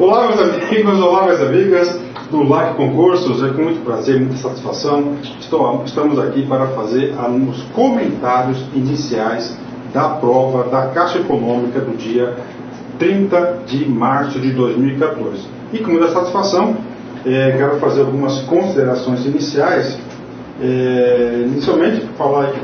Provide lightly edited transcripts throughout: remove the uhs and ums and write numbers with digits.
Olá, meus amigos, olá, minhas amigas do LAC Concursos. É com muito prazer, muita satisfação. Estamos aqui para fazer os comentários iniciais da prova da Caixa Econômica do dia 30 de março de 2014. E com muita satisfação, quero fazer algumas considerações iniciais. Inicialmente, falar que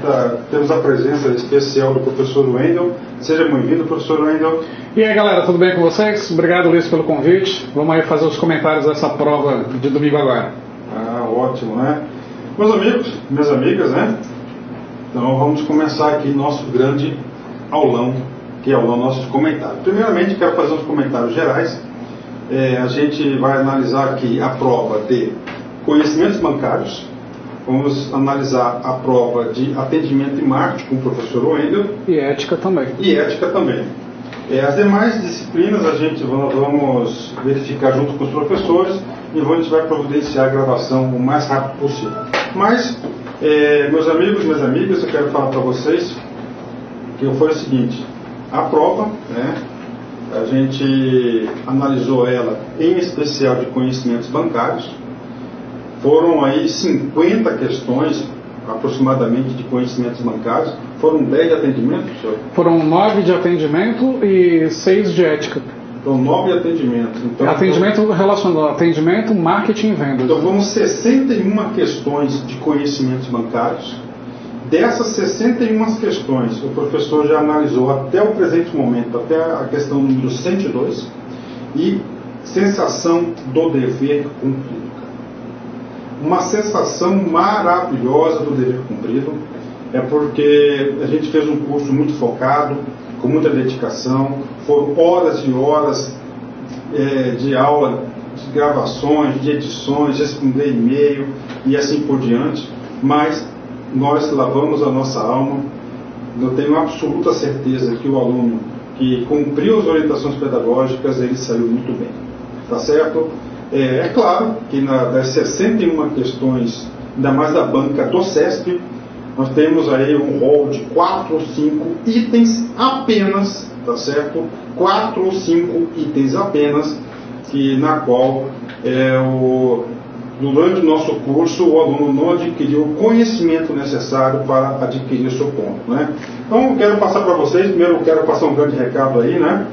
temos a presença especial do professor Wendel. Seja bem-vindo, professor Wendel. E aí, galera, tudo bem com vocês? Obrigado, Luiz, pelo convite. Vamos aí fazer os comentários dessa prova de domingo agora. Ótimo, né? Meus amigos, minhas amigas, né? Então vamos começar aqui nosso grande aulão, que é o nosso comentário. Primeiramente, quero fazer uns comentários gerais. A gente vai analisar aqui a prova de conhecimentos bancários. Vamos analisar a prova de atendimento e marketing com o professor Wendel. E ética também. As demais disciplinas nós vamos verificar junto com os professores e a gente vai providenciar a gravação o mais rápido possível. Mas, meus amigos e minhas amigas, eu quero falar para vocês que foi o seguinte: a prova, a gente analisou ela em especial de conhecimentos bancários. Foram aí 50 questões, aproximadamente, de conhecimentos bancários. Foram 10 de atendimento, professor? Foram 9 de atendimento e 6 de ética. Então, 9 de atendimento. Então, atendimento relacionado ao atendimento, marketing e vendas. Então, foram 61 questões de conhecimentos bancários. Dessas 61 questões, o professor já analisou até o presente momento, até a questão número 102, e sensação do dever cumprido. Uma sensação maravilhosa do dever cumprido, porque a gente fez um curso muito focado, com muita dedicação, foram horas e horas de aula, de gravações, de edições, responder e-mail e assim por diante, mas nós lavamos a nossa alma. Eu tenho absoluta certeza que o aluno que cumpriu as orientações pedagógicas, ele saiu muito bem, tá certo? É claro que das 61 questões, ainda mais da banca do CESP, nós temos aí um rol de 4 ou 5 itens apenas, tá certo? 4 ou 5 itens apenas, na qual durante o nosso curso o aluno não adquiriu o conhecimento necessário para adquirir o seu ponto, né? Então eu quero passar para vocês, primeiro eu quero passar um grande recado aí, né?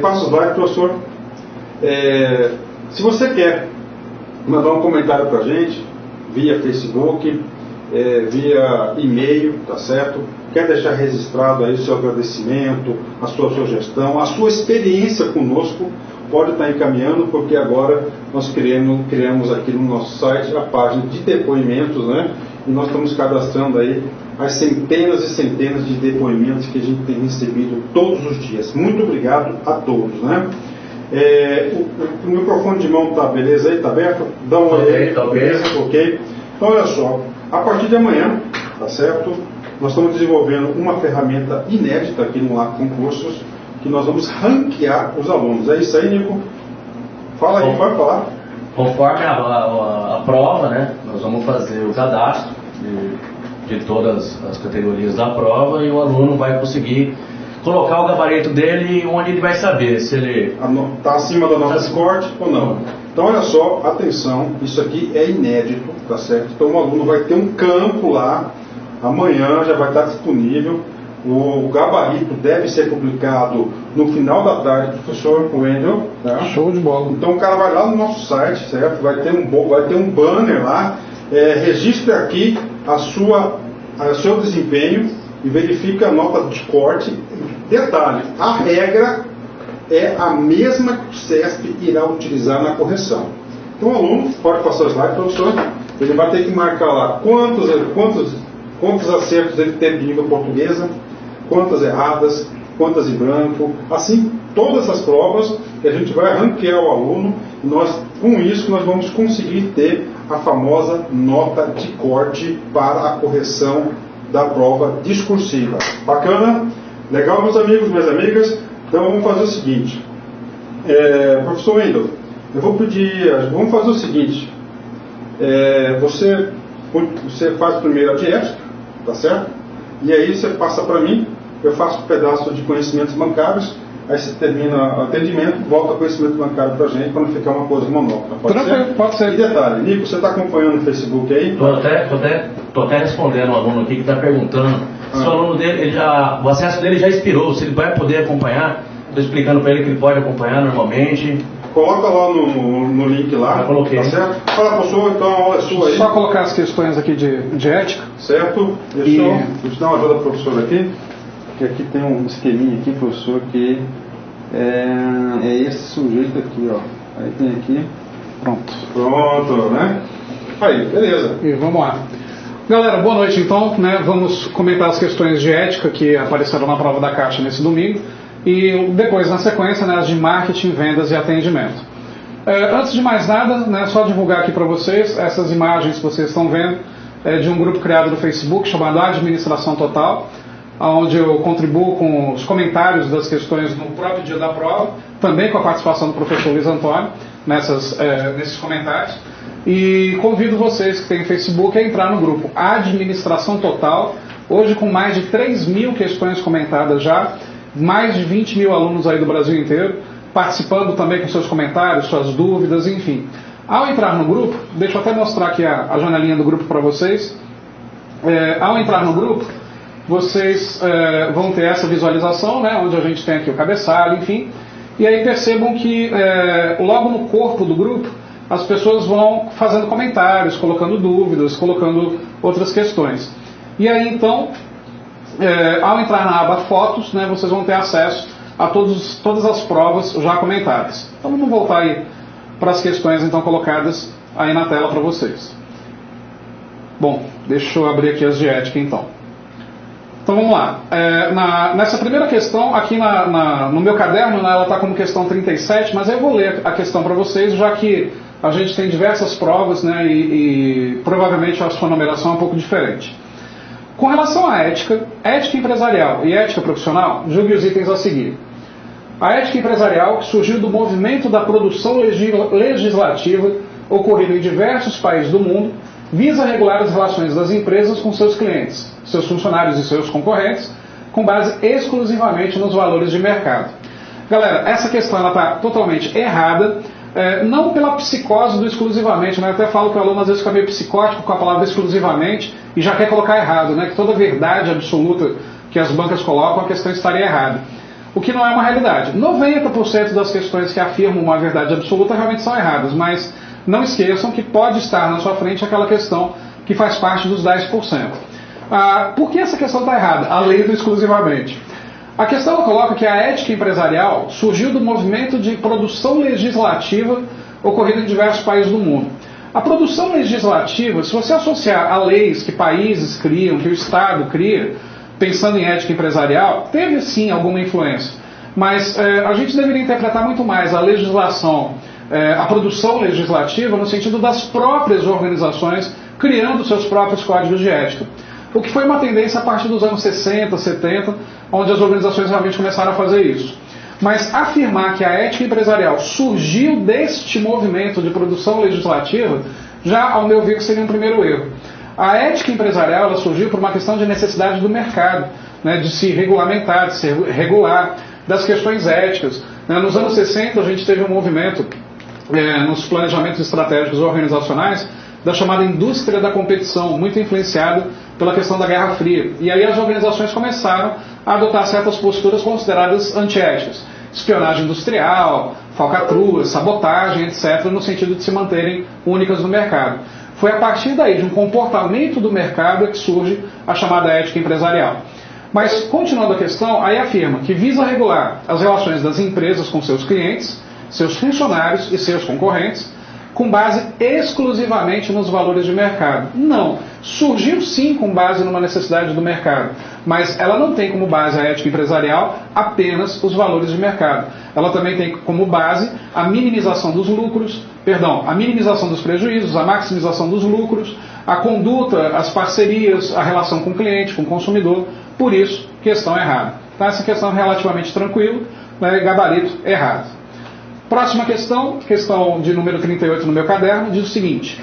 Passa os slides, professor. Se você quer mandar um comentário para a gente, via Facebook, via e-mail, tá certo? Quer deixar registrado aí o seu agradecimento, a sua sugestão, a sua experiência conosco, pode estar encaminhando, porque agora nós criamos aqui no nosso site a página de depoimentos, né? E nós estamos cadastrando aí as centenas e centenas de depoimentos que a gente tem recebido todos os dias. Muito obrigado a todos, né? O microfone de mão tá beleza aí? Tá aberto? Dá uma olhada aí. Tá beleza. Ok. Então olha só, a partir de amanhã, tá certo? Nós estamos desenvolvendo uma ferramenta inédita aqui no LAC Concursos, que nós vamos ranquear os alunos. É isso aí, Nico? Fala aí, pode falar. Conforme a prova, né? Nós vamos fazer o cadastro de todas as categorias da prova e o aluno vai conseguir colocar o gabarito dele onde ele vai saber se ele está acima da nota de corte ou não. Então olha só, atenção, isso aqui é inédito, tá certo? Então o aluno vai ter um campo lá, amanhã já vai estar disponível, o gabarito deve ser publicado no final da tarde, professor Wendel. Tá? Show de bola. Então o cara vai lá no nosso site, certo? Vai ter um banner lá, registre aqui o seu desempenho e verifica a nota de corte. Detalhe, a regra é a mesma que o CESP irá utilizar na correção. Então o aluno, pode passar o slide, professor, ele vai ter que marcar lá quantos acertos ele teve de língua portuguesa, quantas erradas, quantas em branco, assim, todas as provas que a gente vai ranquear o aluno, e com isso nós vamos conseguir ter a famosa nota de corte para a correção da prova discursiva. Bacana? Legal, meus amigos, minhas amigas? Então vamos fazer o seguinte. Professor Wendel, eu vou pedir, vamos fazer o seguinte. Você faz primeiro a de ética, tá certo? E aí você passa para mim, eu faço um pedaço de conhecimentos bancários, aí você termina o atendimento, volta conhecimento bancário para a gente, para não ficar uma coisa monótona. Pode ser. E detalhe, Nico, você está acompanhando no Facebook aí? Estou até respondendo um aluno aqui que está perguntando se o aluno dele, o acesso dele já expirou, se ele vai poder acompanhar. Estou explicando para ele que ele pode acompanhar normalmente. Coloca lá no link lá. Já coloquei. Tá certo? Fala, professor, então a aula é sua aí. Só colocar as questões aqui de ética. Certo? Deixa eu dar uma ajuda para o professor aqui. Que aqui tem um esqueminha aqui, professor, que é esse sujeito aqui, ó. Aí tem aqui. Pronto, né? Aí, beleza. E vamos lá. Galera, boa noite então, né? Vamos comentar as questões de ética que apareceram na prova da Caixa nesse domingo. E depois, na sequência, né, as de marketing, vendas e atendimento. Antes de mais nada, né, só divulgar aqui para vocês, essas imagens que vocês estão vendo de um grupo criado no Facebook chamado Administração Total, onde eu contribuo com os comentários das questões no próprio dia da prova, também com a participação do professor Luiz Antônio nesses comentários. E convido vocês que têm Facebook a entrar no grupo Administração Total, hoje com mais de 3.000 questões comentadas já, mais de 20.000 alunos aí do Brasil inteiro, participando também com seus comentários, suas dúvidas, enfim. Ao entrar no grupo, deixa eu até mostrar aqui a janelinha do grupo para vocês. Ao entrar no grupo, vocês vão ter essa visualização, né, onde a gente tem aqui o cabeçalho, enfim. E aí percebam que logo no corpo do grupo, as pessoas vão fazendo comentários, colocando dúvidas, colocando outras questões. E aí então, ao entrar na aba Fotos, né, vocês vão ter acesso a todas as provas já comentadas. Então vamos voltar aí para as questões então colocadas aí na tela para vocês. Bom, deixa eu abrir aqui as de ética então. Então vamos lá. Nessa primeira questão, aqui no meu caderno, né, ela está como questão 37, mas eu vou ler a questão para vocês, já que a gente tem diversas provas, né, e provavelmente a sua numeração é um pouco diferente. Com relação à ética empresarial e ética profissional, julgue os itens a seguir. A ética empresarial surgiu do movimento da produção legislativa ocorrido em diversos países do mundo, visa regular as relações das empresas com seus clientes, seus funcionários e seus concorrentes, com base exclusivamente nos valores de mercado. Galera, essa questão está totalmente errada, não pela psicose do exclusivamente, né? Eu até falo que o aluno às vezes fica meio psicótico com a palavra exclusivamente e já quer colocar errado, né? Que toda verdade absoluta que as bancas colocam, a questão estaria errada. O que não é uma realidade. 90% das questões que afirmam uma verdade absoluta realmente são erradas, mas não esqueçam que pode estar na sua frente aquela questão que faz parte dos 10%. Por que essa questão está errada? A lei do exclusivamente. A questão coloca que a ética empresarial surgiu do movimento de produção legislativa ocorrido em diversos países do mundo. A produção legislativa, se você associar a leis que países criam, que o Estado cria, pensando em ética empresarial, teve sim alguma influência. Mas a gente deveria interpretar muito mais a legislação, a produção legislativa no sentido das próprias organizações criando seus próprios códigos de ética. O que foi uma tendência a partir dos anos 60, 70, onde as organizações realmente começaram a fazer isso. Mas afirmar que a ética empresarial surgiu deste movimento de produção legislativa, já, ao meu ver, seria um primeiro erro. A ética empresarial ela surgiu por uma questão de necessidade do mercado, né, de se regulamentar, de se regular, das questões éticas. Nos anos 60, a gente teve um movimento nos planejamentos estratégicos organizacionais da chamada indústria da competição, muito influenciado pela questão da Guerra Fria. E aí as organizações começaram a adotar certas posturas consideradas antiéticas. Espionagem industrial, falcatrua, sabotagem, etc., no sentido de se manterem únicas no mercado. Foi a partir daí, de um comportamento do mercado, que surge a chamada ética empresarial. Mas, continuando a questão, aí afirma que visa regular as relações das empresas com seus clientes, seus funcionários e seus concorrentes, com base exclusivamente nos valores de mercado. Não. Surgiu sim com base numa necessidade do mercado, mas ela não tem como base a ética empresarial apenas os valores de mercado. Ela também tem como base a minimização dos lucros, a minimização dos prejuízos, a maximização dos lucros, a conduta, as parcerias, a relação com o cliente, com o consumidor. Por isso, questão errada. Tá? Essa questão é relativamente tranquila, né? Gabarito errado. Próxima questão, questão de número 38 no meu caderno, diz o seguinte: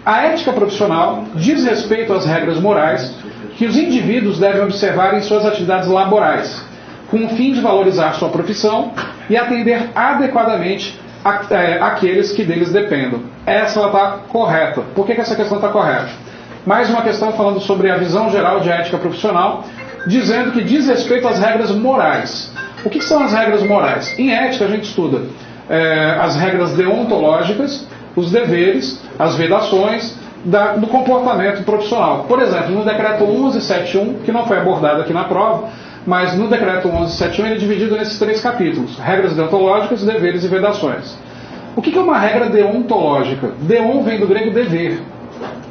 a ética profissional diz respeito às regras morais que os indivíduos devem observar em suas atividades laborais, com o fim de valorizar sua profissão e atender adequadamente aqueles que deles dependam. Essa está correta. Por que essa questão está correta? Mais uma questão falando sobre a visão geral de ética profissional, dizendo que diz respeito às regras morais. O que são as regras morais? Em ética a gente estuda as regras deontológicas, os deveres, as vedações do comportamento profissional. Por exemplo, no decreto 1171, que não foi abordado aqui na prova, mas no decreto 1171 ele é dividido nesses 3 capítulos: regras deontológicas, deveres e vedações. O que é uma regra deontológica? Deon vem do grego dever.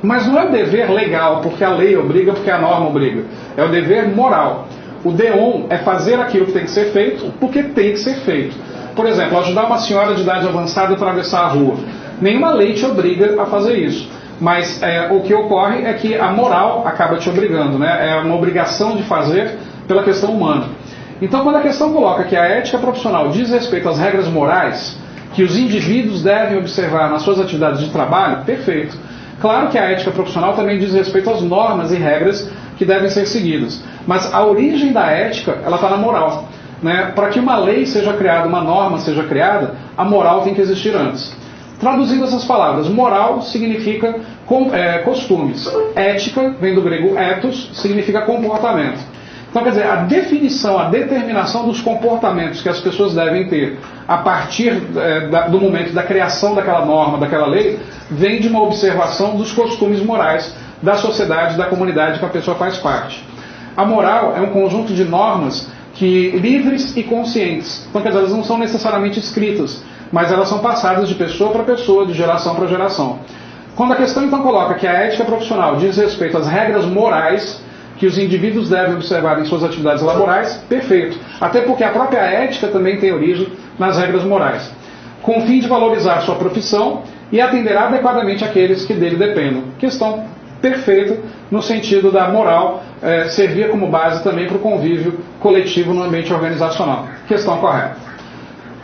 Mas não é o dever legal, porque a lei obriga, porque a norma obriga. É o dever moral. O deon é fazer aquilo que tem que ser feito, porque tem que ser feito. Por exemplo, ajudar uma senhora de idade avançada a atravessar a rua. Nenhuma lei te obriga a fazer isso. Mas o que ocorre é que a moral acaba te obrigando, né? É uma obrigação de fazer pela questão humana. Então, quando a questão coloca que a ética profissional diz respeito às regras morais que os indivíduos devem observar nas suas atividades de trabalho, perfeito. Claro que a ética profissional também diz respeito às normas e regras que devem ser seguidas. Mas a origem da ética, ela está na moral, né? Para que uma lei seja criada, uma norma seja criada, a moral tem que existir antes. Traduzindo essas palavras, moral significa costumes. Ética vem do grego ethos, significa comportamento. Então, quer dizer, a definição, a determinação dos comportamentos que as pessoas devem ter a partir do momento da criação daquela norma, daquela lei, vem de uma observação dos costumes morais da sociedade, da comunidade que a pessoa faz parte. A moral é um conjunto de normas livres e conscientes. Então, quer dizer, elas não são necessariamente escritas, mas elas são passadas de pessoa para pessoa, de geração para geração. Quando a questão então coloca que a ética profissional diz respeito às regras morais que os indivíduos devem observar em suas atividades laborais, perfeito. Até porque a própria ética também tem origem nas regras morais. Com o fim de valorizar sua profissão e atender adequadamente aqueles que dele dependam. Questão perfeita no sentido da moral servir como base também para o convívio coletivo no ambiente organizacional. Questão correta.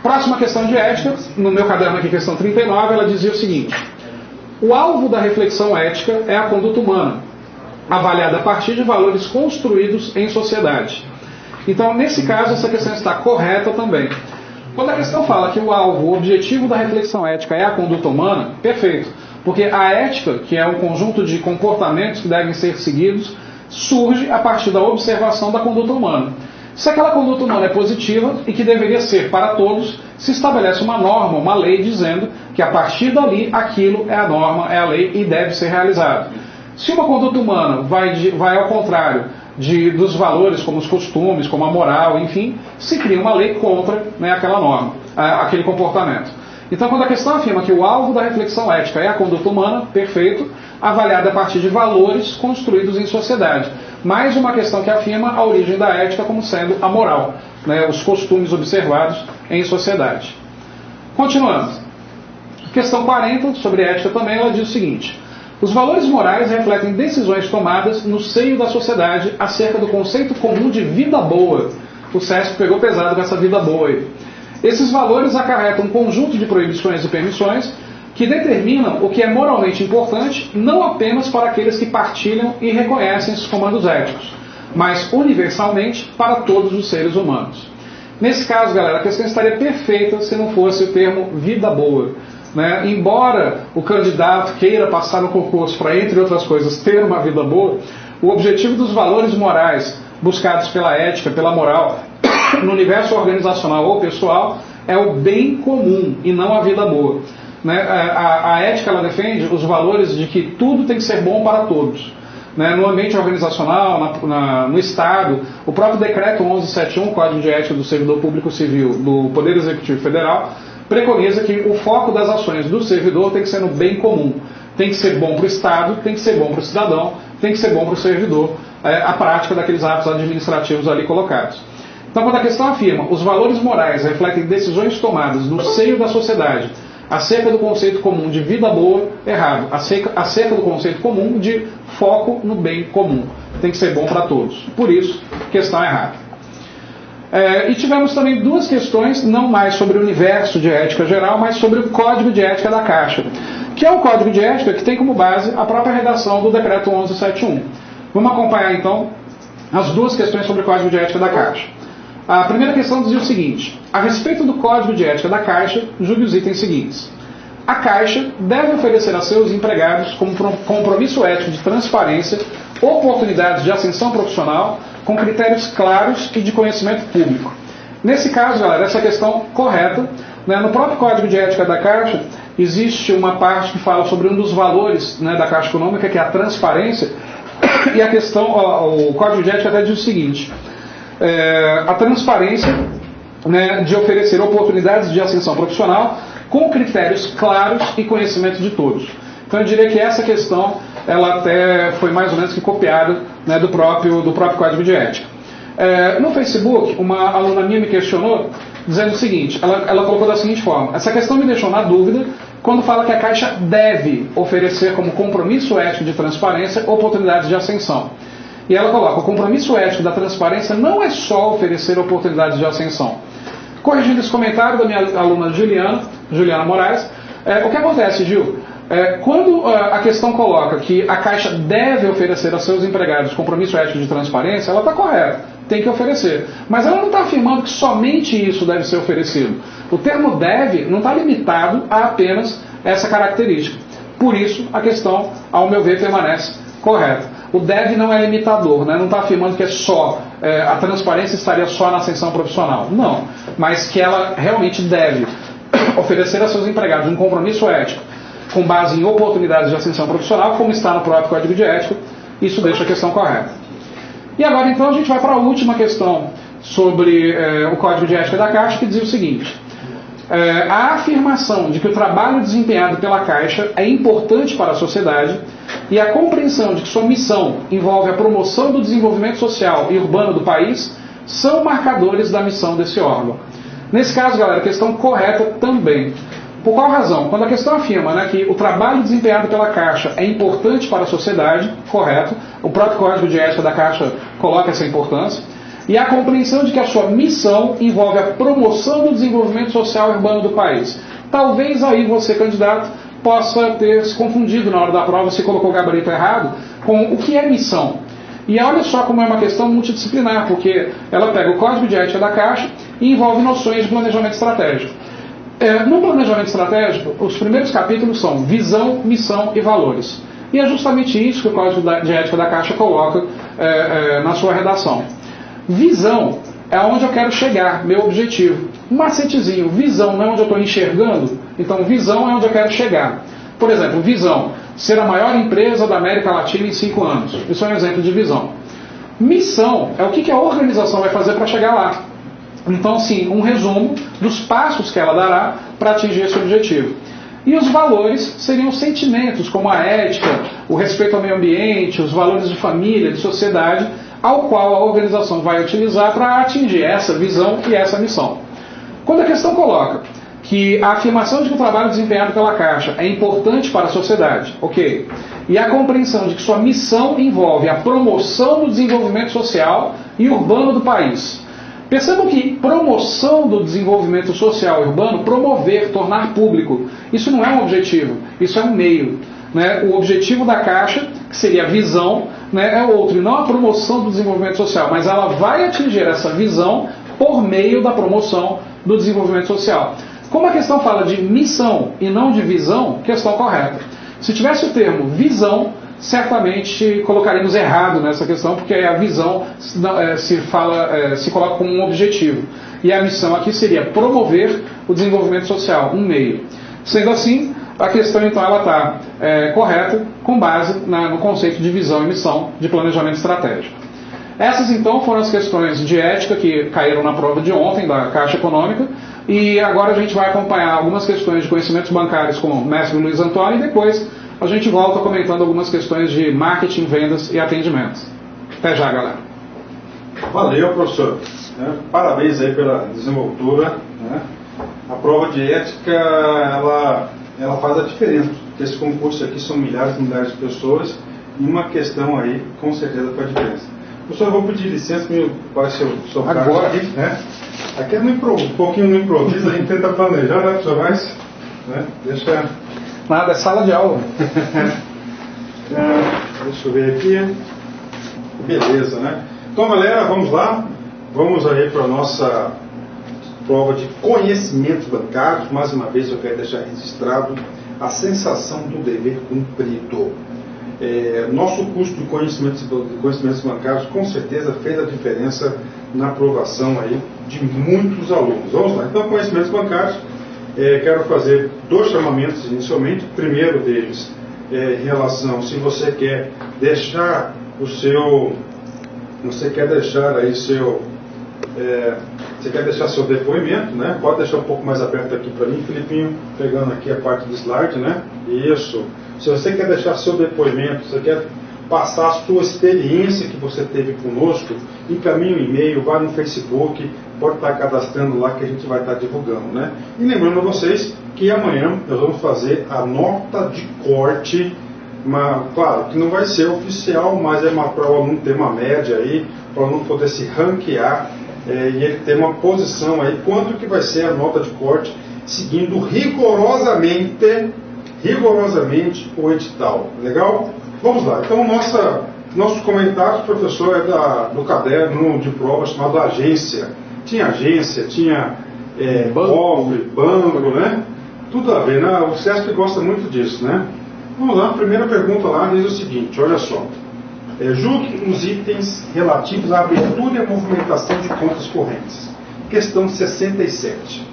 Próxima questão de ética, no meu caderno aqui, questão 39, ela dizia o seguinte: o alvo da reflexão ética é a conduta humana, avaliada a partir de valores construídos em sociedade. Então, nesse caso, essa questão está correta também. Quando a questão fala que o alvo, o objetivo da reflexão ética é a conduta humana, perfeito. Porque a ética, que é um conjunto de comportamentos que devem ser seguidos, surge a partir da observação da conduta humana. Se aquela conduta humana é positiva e que deveria ser para todos, se estabelece uma norma, uma lei dizendo que a partir dali aquilo é a norma, é a lei e deve ser realizado. Se uma conduta humana vai ao contrário dos valores, como os costumes, como a moral, enfim, se cria uma lei contra, né, aquela norma, aquele comportamento. Então, quando a questão afirma que o alvo da reflexão ética é a conduta humana, perfeito, avaliada a partir de valores construídos em sociedade. Mais uma questão que afirma a origem da ética como sendo a moral, né, os costumes observados em sociedade. Continuando. Questão 40, sobre ética também, ela diz o seguinte: os valores morais refletem decisões tomadas no seio da sociedade acerca do conceito comum de vida boa. O SESC pegou pesado com essa vida boa aí. Esses valores acarretam um conjunto de proibições e permissões que determinam o que é moralmente importante não apenas para aqueles que partilham e reconhecem esses comandos éticos, mas universalmente para todos os seres humanos. Nesse caso, galera, a questão estaria perfeita se não fosse o termo vida boa. Né? Embora o candidato queira passar no concurso para, entre outras coisas, ter uma vida boa, o objetivo dos valores morais buscados pela ética, pela moral, no universo organizacional ou pessoal, é o bem comum e não a vida boa. Né? A ética, ela defende os valores de que tudo tem que ser bom para todos. Né? No ambiente organizacional, no Estado, o próprio decreto 1171, Código de Ética do Servidor Público Civil do Poder Executivo Federal, preconiza que o foco das ações do servidor tem que ser no bem comum. Tem que ser bom para o Estado, tem que ser bom para o cidadão, tem que ser bom para o servidor, a prática daqueles atos administrativos ali colocados. Então, quando a questão afirma os valores morais refletem decisões tomadas no seio da sociedade acerca do conceito comum de vida boa, errado. Acerca do conceito comum de foco no bem comum. Tem que ser bom para todos. Por isso, questão errada. E tivemos também duas questões, não mais sobre o universo de ética geral, mas sobre o Código de Ética da Caixa, que é o Código de Ética que tem como base a própria redação do Decreto 1171. Vamos acompanhar, então, as duas questões sobre o Código de Ética da Caixa. A primeira questão dizia o seguinte: a respeito do Código de Ética da Caixa, julgue os itens seguintes. A Caixa deve oferecer a seus empregados, como compromisso ético de transparência, oportunidades de ascensão profissional com critérios claros e de conhecimento público. Nesse caso, galera, essa questão correta, né? No próprio Código de Ética da Caixa existe uma parte que fala sobre um dos valores, né, da Caixa Econômica, que é a transparência, e a questão, o Código de Ética até diz o seguinte: a transparência, né, de oferecer oportunidades de ascensão profissional com critérios claros e conhecimento de todos. Então eu diria que essa questão ela até foi mais ou menos que copiada, né, do próprio Código de Ética. No Facebook, uma aluna minha me questionou dizendo o seguinte: ela colocou da seguinte forma: essa questão me deixou na dúvida quando fala que a Caixa deve oferecer como compromisso ético de transparência oportunidades de ascensão. E ela coloca: o compromisso ético da transparência não é só oferecer oportunidades de ascensão. Corrigindo esse comentário da minha aluna Juliana Moraes, o que acontece, Gil? Quando a questão coloca que a Caixa deve oferecer a seus empregados compromisso ético de transparência, ela está correta, tem que oferecer. Mas ela não está afirmando que somente isso deve ser oferecido. O termo deve não está limitado a apenas essa característica. Por isso, a questão, ao meu ver, permanece correta. O deve não é limitador, né? Não está afirmando que é só, a transparência estaria só na ascensão profissional. Não, mas que ela realmente deve oferecer a seus empregados um compromisso ético com base em oportunidades de ascensão profissional, como está no próprio Código de Ética. Isso deixa a questão correta. E agora então a gente vai para a última questão sobre o Código de Ética da Caixa, que dizia o seguinte: a afirmação de que o trabalho desempenhado pela Caixa é importante para a sociedade e a compreensão de que sua missão envolve a promoção do desenvolvimento social e urbano do país são marcadores da missão desse órgão. Nesse caso, galera, questão correta também. Por qual razão? Quando a questão afirma, né, que o trabalho desempenhado pela Caixa é importante para a sociedade, correto, o próprio Código de Ética da Caixa coloca essa importância, e a compreensão de que a sua missão envolve a promoção do desenvolvimento social e urbano do país. Talvez aí você, candidato, possa ter se confundido na hora da prova, se colocou o gabarito errado, com o que é missão. E olha só como é uma questão multidisciplinar, porque ela pega o Código de Ética da Caixa e envolve noções de planejamento estratégico. No planejamento estratégico, os primeiros capítulos são visão, missão e valores. E é justamente isso que o Código de Ética da Caixa coloca na sua redação. Visão é onde eu quero chegar, meu objetivo. Um macetezinho: visão não é onde eu estou enxergando, então visão é onde eu quero chegar. Por exemplo, visão: ser a maior empresa da América Latina em 5 anos. Isso é um exemplo de visão. Missão é o que a organização vai fazer para chegar lá. Então, sim, um resumo dos passos que ela dará para atingir esse objetivo. E os valores seriam sentimentos, como a ética, o respeito ao meio ambiente, os valores de família, de sociedade, ao qual a organização vai utilizar para atingir essa visão e essa missão. Quando a questão coloca que a afirmação de que o trabalho desempenhado pela Caixa é importante para a sociedade, ok, e a compreensão de que sua missão envolve a promoção do desenvolvimento social e urbano do país. Percebam que promoção do desenvolvimento social e urbano, promover, tornar público, isso não é um objetivo, isso é um meio. Né? O objetivo da Caixa, que seria a visão, né, é outro, e não a promoção do desenvolvimento social, mas ela vai atingir essa visão por meio da promoção do desenvolvimento social. Como a questão fala de missão e não de visão, questão correta. Se tivesse o termo visão, certamente colocaríamos errado nessa questão, porque a visão se coloca como um objetivo. E a missão aqui seria promover o desenvolvimento social, um meio. Sendo assim, a questão então ela está correta com base no conceito de visão e missão de planejamento estratégico. Essas então foram as questões de ética que caíram na prova de ontem da Caixa Econômica, e agora a gente vai acompanhar algumas questões de conhecimentos bancários com o mestre Luiz Antônio, e depois a gente volta comentando algumas questões de marketing, vendas e atendimentos. Até já, galera. Valeu, professor. Parabéns aí pela desenvoltura. A prova de ética, ela faz a diferença, porque esse concurso aqui são milhares e milhares de pessoas, e uma questão aí, com certeza, faz diferença. Professor, eu vou pedir licença para o seu agora aqui, né? Aqui é um pouquinho no improviso, a gente tenta planejar, né, professor? Mas, deixa... Nada, é sala de aula. Deixa eu ver aqui. Beleza, né? Então, galera, vamos lá. Vamos aí para a nossa prova de conhecimentos bancários. Mais uma vez eu quero deixar registrado a sensação do dever cumprido. Nosso curso de conhecimentos bancários com certeza fez a diferença na aprovação aí de muitos alunos. Vamos lá, então conhecimentos bancários, quero fazer 2 chamamentos inicialmente. O primeiro deles em relação, se você quer deixar o seu, você quer deixar seu depoimento, né? Pode deixar um pouco mais aberto aqui para mim, Filipinho, pegando aqui a parte do slide, né? Isso. Se você quer deixar seu depoimento, você quer passar a sua experiência que você teve conosco, encaminhe um e-mail, vá no Facebook, pode estar cadastrando lá que a gente vai estar divulgando, né? E lembrando a vocês que amanhã nós vamos fazer a nota de corte, claro que não vai ser oficial, mas é para o aluno ter uma média aí, para o aluno poder se ranquear e ele ter uma posição aí, quanto que vai ser a nota de corte, seguindo rigorosamente o edital. Legal? Vamos lá. Então, nossos comentários, professor, do caderno de prova chamado agência. Tinha agência, tinha cofre, banco, né? Tudo a ver, né? O SESP gosta muito disso, né? Vamos lá, a primeira pergunta lá diz o seguinte, olha só. Julgue os itens relativos à abertura e à movimentação de contas correntes. Questão 67.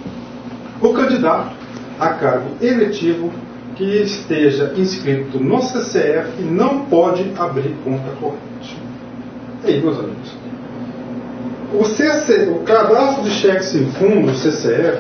O candidato a cargo eletivo que esteja inscrito no CCF não pode abrir conta corrente. E aí, meus amigos? O cadastro de cheque sem fundo, o CCF,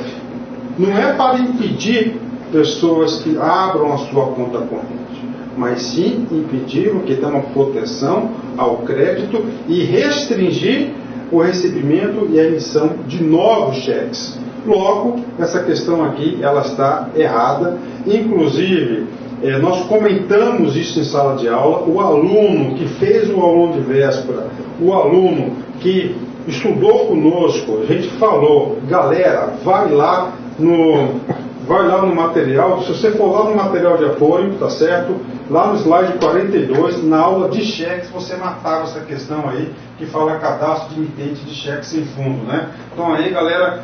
não é para impedir pessoas que abram a sua conta corrente, mas sim impedir o que dá uma proteção ao crédito e restringir o recebimento e a emissão de novos cheques. Logo, essa questão aqui ela está errada. Inclusive, nós comentamos isso em sala de aula. O aluno que fez o aulão de véspera, o aluno que estudou conosco, a gente falou, galera, vai lá no material. Se você for lá no material de apoio, tá certo? Lá no slide 42, na aula de cheques, você matava essa questão aí, que fala cadastro de emitente de cheque sem fundo, né? Então aí, galera,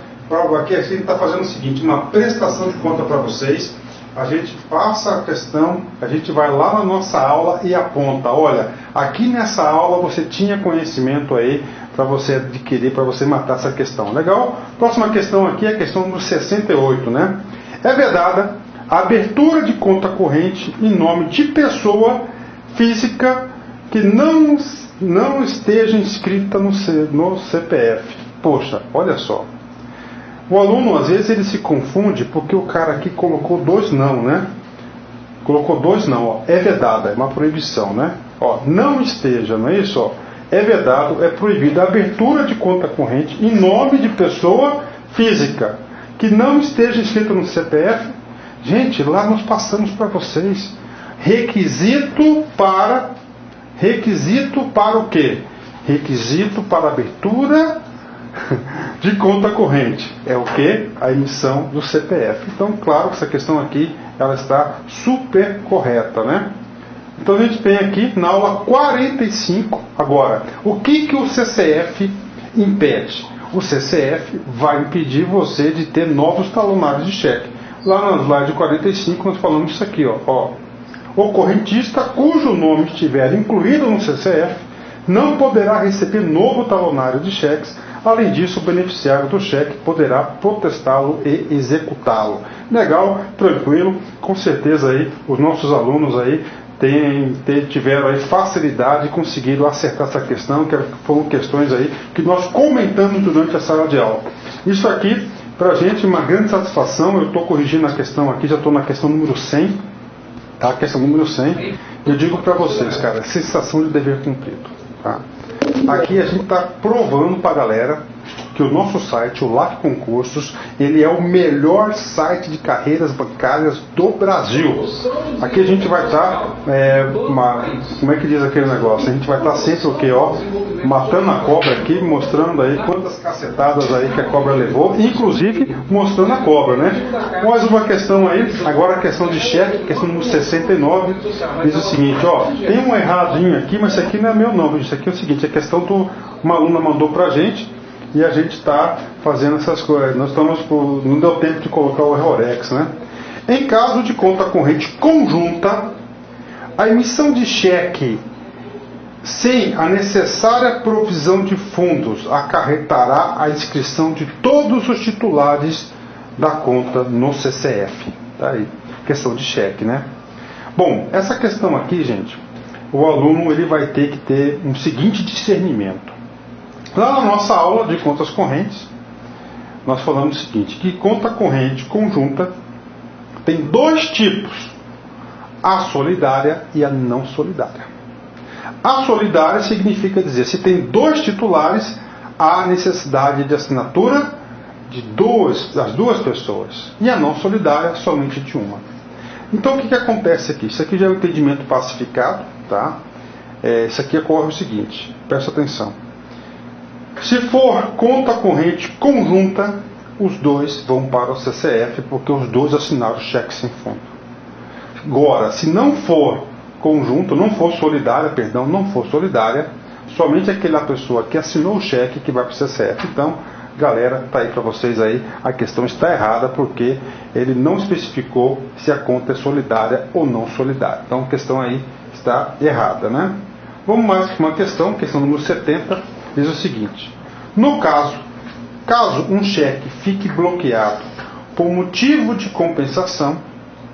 aqui a gente está fazendo o seguinte, uma prestação de conta para vocês. A gente passa a questão, a gente vai lá na nossa aula e aponta, olha, aqui nessa aula você tinha conhecimento aí para você adquirir, para você matar essa questão. Legal? Próxima questão aqui é a questão número 68, né? É vedada a abertura de conta corrente em nome de pessoa física que não esteja inscrita no CPF. Poxa, olha só. O aluno, às vezes, ele se confunde porque o cara aqui colocou 2 não, né? Colocou 2 não, ó. É vedada, é uma proibição, né? Ó, não esteja, não é isso? Ó. É vedado, é proibido a abertura de conta corrente em nome de pessoa física que não esteja inscrita no CPF. Gente, lá nós passamos para vocês. Requisito para o quê? Requisito para abertura de conta corrente. É o que? A emissão do CPF. Então, claro que essa questão aqui, ela está super correta, né? Então a gente tem aqui na aula 45, agora, o que o CCF impede? O CCF vai impedir você de ter novos talonários de cheque. Lá no slide 45 nós falamos isso aqui, ó. O correntista cujo nome estiver incluído no CCF não poderá receber novo talonário de cheques. Além disso, o beneficiário do cheque poderá protestá-lo e executá-lo. Legal, tranquilo, com certeza aí os nossos alunos aí tiveram aí facilidade e conseguiram acertar essa questão, que foram questões aí que nós comentamos durante a sala de aula. Isso aqui, para a gente, uma grande satisfação. Eu estou corrigindo a questão aqui, já estou na questão número 100, tá? Questão número 100. Eu digo para vocês, cara, sensação de dever cumprido, tá? Aqui a gente está provando para a galera que o nosso site, o LAC Concursos, ele é o melhor site de carreiras bancárias do Brasil. Aqui a gente vai estar, como é que diz aquele negócio? A gente vai estar sempre o quê? Ó, matando a cobra aqui, mostrando aí quantas cacetadas aí que a cobra levou, inclusive mostrando a cobra, né? Mais uma questão aí, agora a questão de cheque, questão número 69, diz o seguinte, ó, tem um erradinho aqui, mas isso aqui não é meu não, isso aqui é o seguinte, a questão uma aluna mandou pra gente, e a gente está fazendo essas coisas. Não deu tempo de colocar o Reorex, né? Em caso de conta corrente conjunta, a emissão de cheque sem a necessária provisão de fundos acarretará a inscrição de todos os titulares da conta no CCF. Tá aí, questão de cheque, né? Bom, essa questão aqui, gente, o aluno ele vai ter que ter um seguinte discernimento. Lá na nossa aula de contas correntes, nós falamos o seguinte, que conta corrente conjunta tem dois tipos, a solidária e a não solidária. A solidária significa dizer, se tem dois titulares, há necessidade de assinatura das duas pessoas. E a não solidária, somente de uma. Então o que acontece aqui? Isso aqui já é um entendimento pacificado, tá? Isso aqui ocorre o seguinte, presta atenção. Se for conta corrente conjunta, os dois vão para o CCF, porque os dois assinaram o cheque sem fundo. Agora, se não for conjunto, não for solidária, somente aquela pessoa que assinou o cheque que vai para o CCF. Então, galera, está aí para vocês aí, a questão está errada, porque ele não especificou se a conta é solidária ou não solidária. Então, a questão aí está errada, né? Vamos mais uma questão número 70, diz o seguinte: no caso um cheque fique bloqueado por motivo de compensação,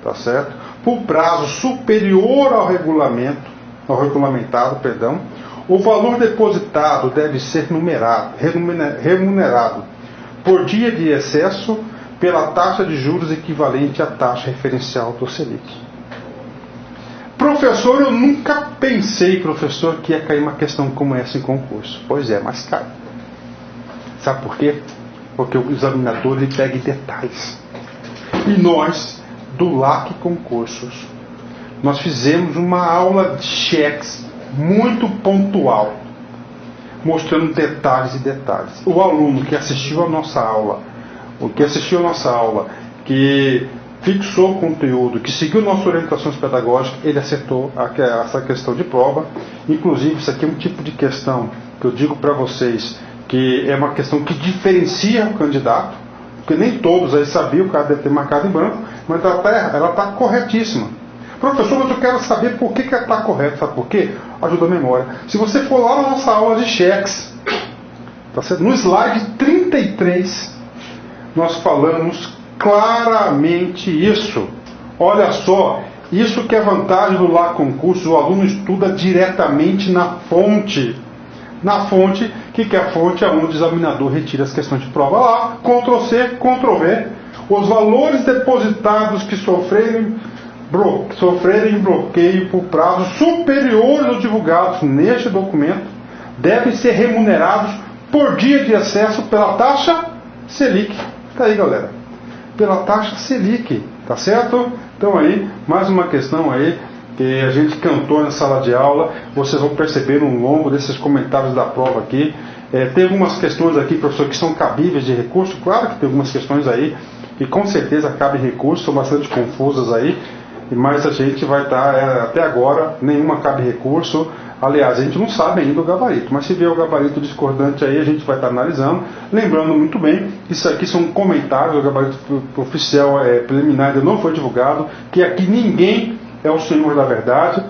tá certo? Por prazo superior ao regulamentado, o valor depositado deve ser remunerado por dia de excesso pela taxa de juros equivalente à taxa referencial do Selic. Professor, eu nunca pensei, professor, que ia cair uma questão como essa em concurso. Pois é, mas cai. Sabe por quê? Porque o examinador ele pega em detalhes. E nós, do LAC Concursos, nós fizemos uma aula de cheques muito pontual, mostrando detalhes e detalhes. O aluno que assistiu a nossa aula, que fixou o conteúdo, que seguiu nossas orientações pedagógicas, ele acertou essa questão de prova. Inclusive, isso aqui é um tipo de questão que eu digo para vocês, que é uma questão que diferencia o candidato, porque nem todos aí sabiam, o cara deve ter marcado em branco, mas ela está corretíssima. Professor, mas eu quero saber por que ela está correta. Sabe por quê? Ajuda a memória. Se você for lá na nossa aula de cheques, tá certo? No slide 33, nós falamos claramente isso. Olha só, isso que é vantagem do LAC Concursos, o aluno estuda diretamente na fonte. Na fonte, que é a fonte onde o examinador retira as questões de prova lá, Ctrl+C, Ctrl+V. Os valores depositados que sofrerem bloqueio por prazo superior aos divulgados neste documento devem ser remunerados por dia de acesso pela taxa Selic. Tá aí, galera. Pela taxa Selic, tá certo? Então aí, mais uma questão aí que a gente cantou na sala de aula. Vocês vão perceber no longo desses comentários da prova aqui. Tem algumas questões aqui, professor, que são cabíveis de recurso. Claro que tem algumas questões aí que com certeza cabem recurso, são bastante confusas aí, mas a gente vai estar, até agora, nenhuma cabe recurso. Aliás, a gente não sabe ainda o gabarito, mas se vier o gabarito discordante aí, a gente vai estar analisando. Lembrando muito bem, isso aqui são comentários, o gabarito oficial preliminar ainda não foi divulgado, que aqui ninguém é o senhor da verdade.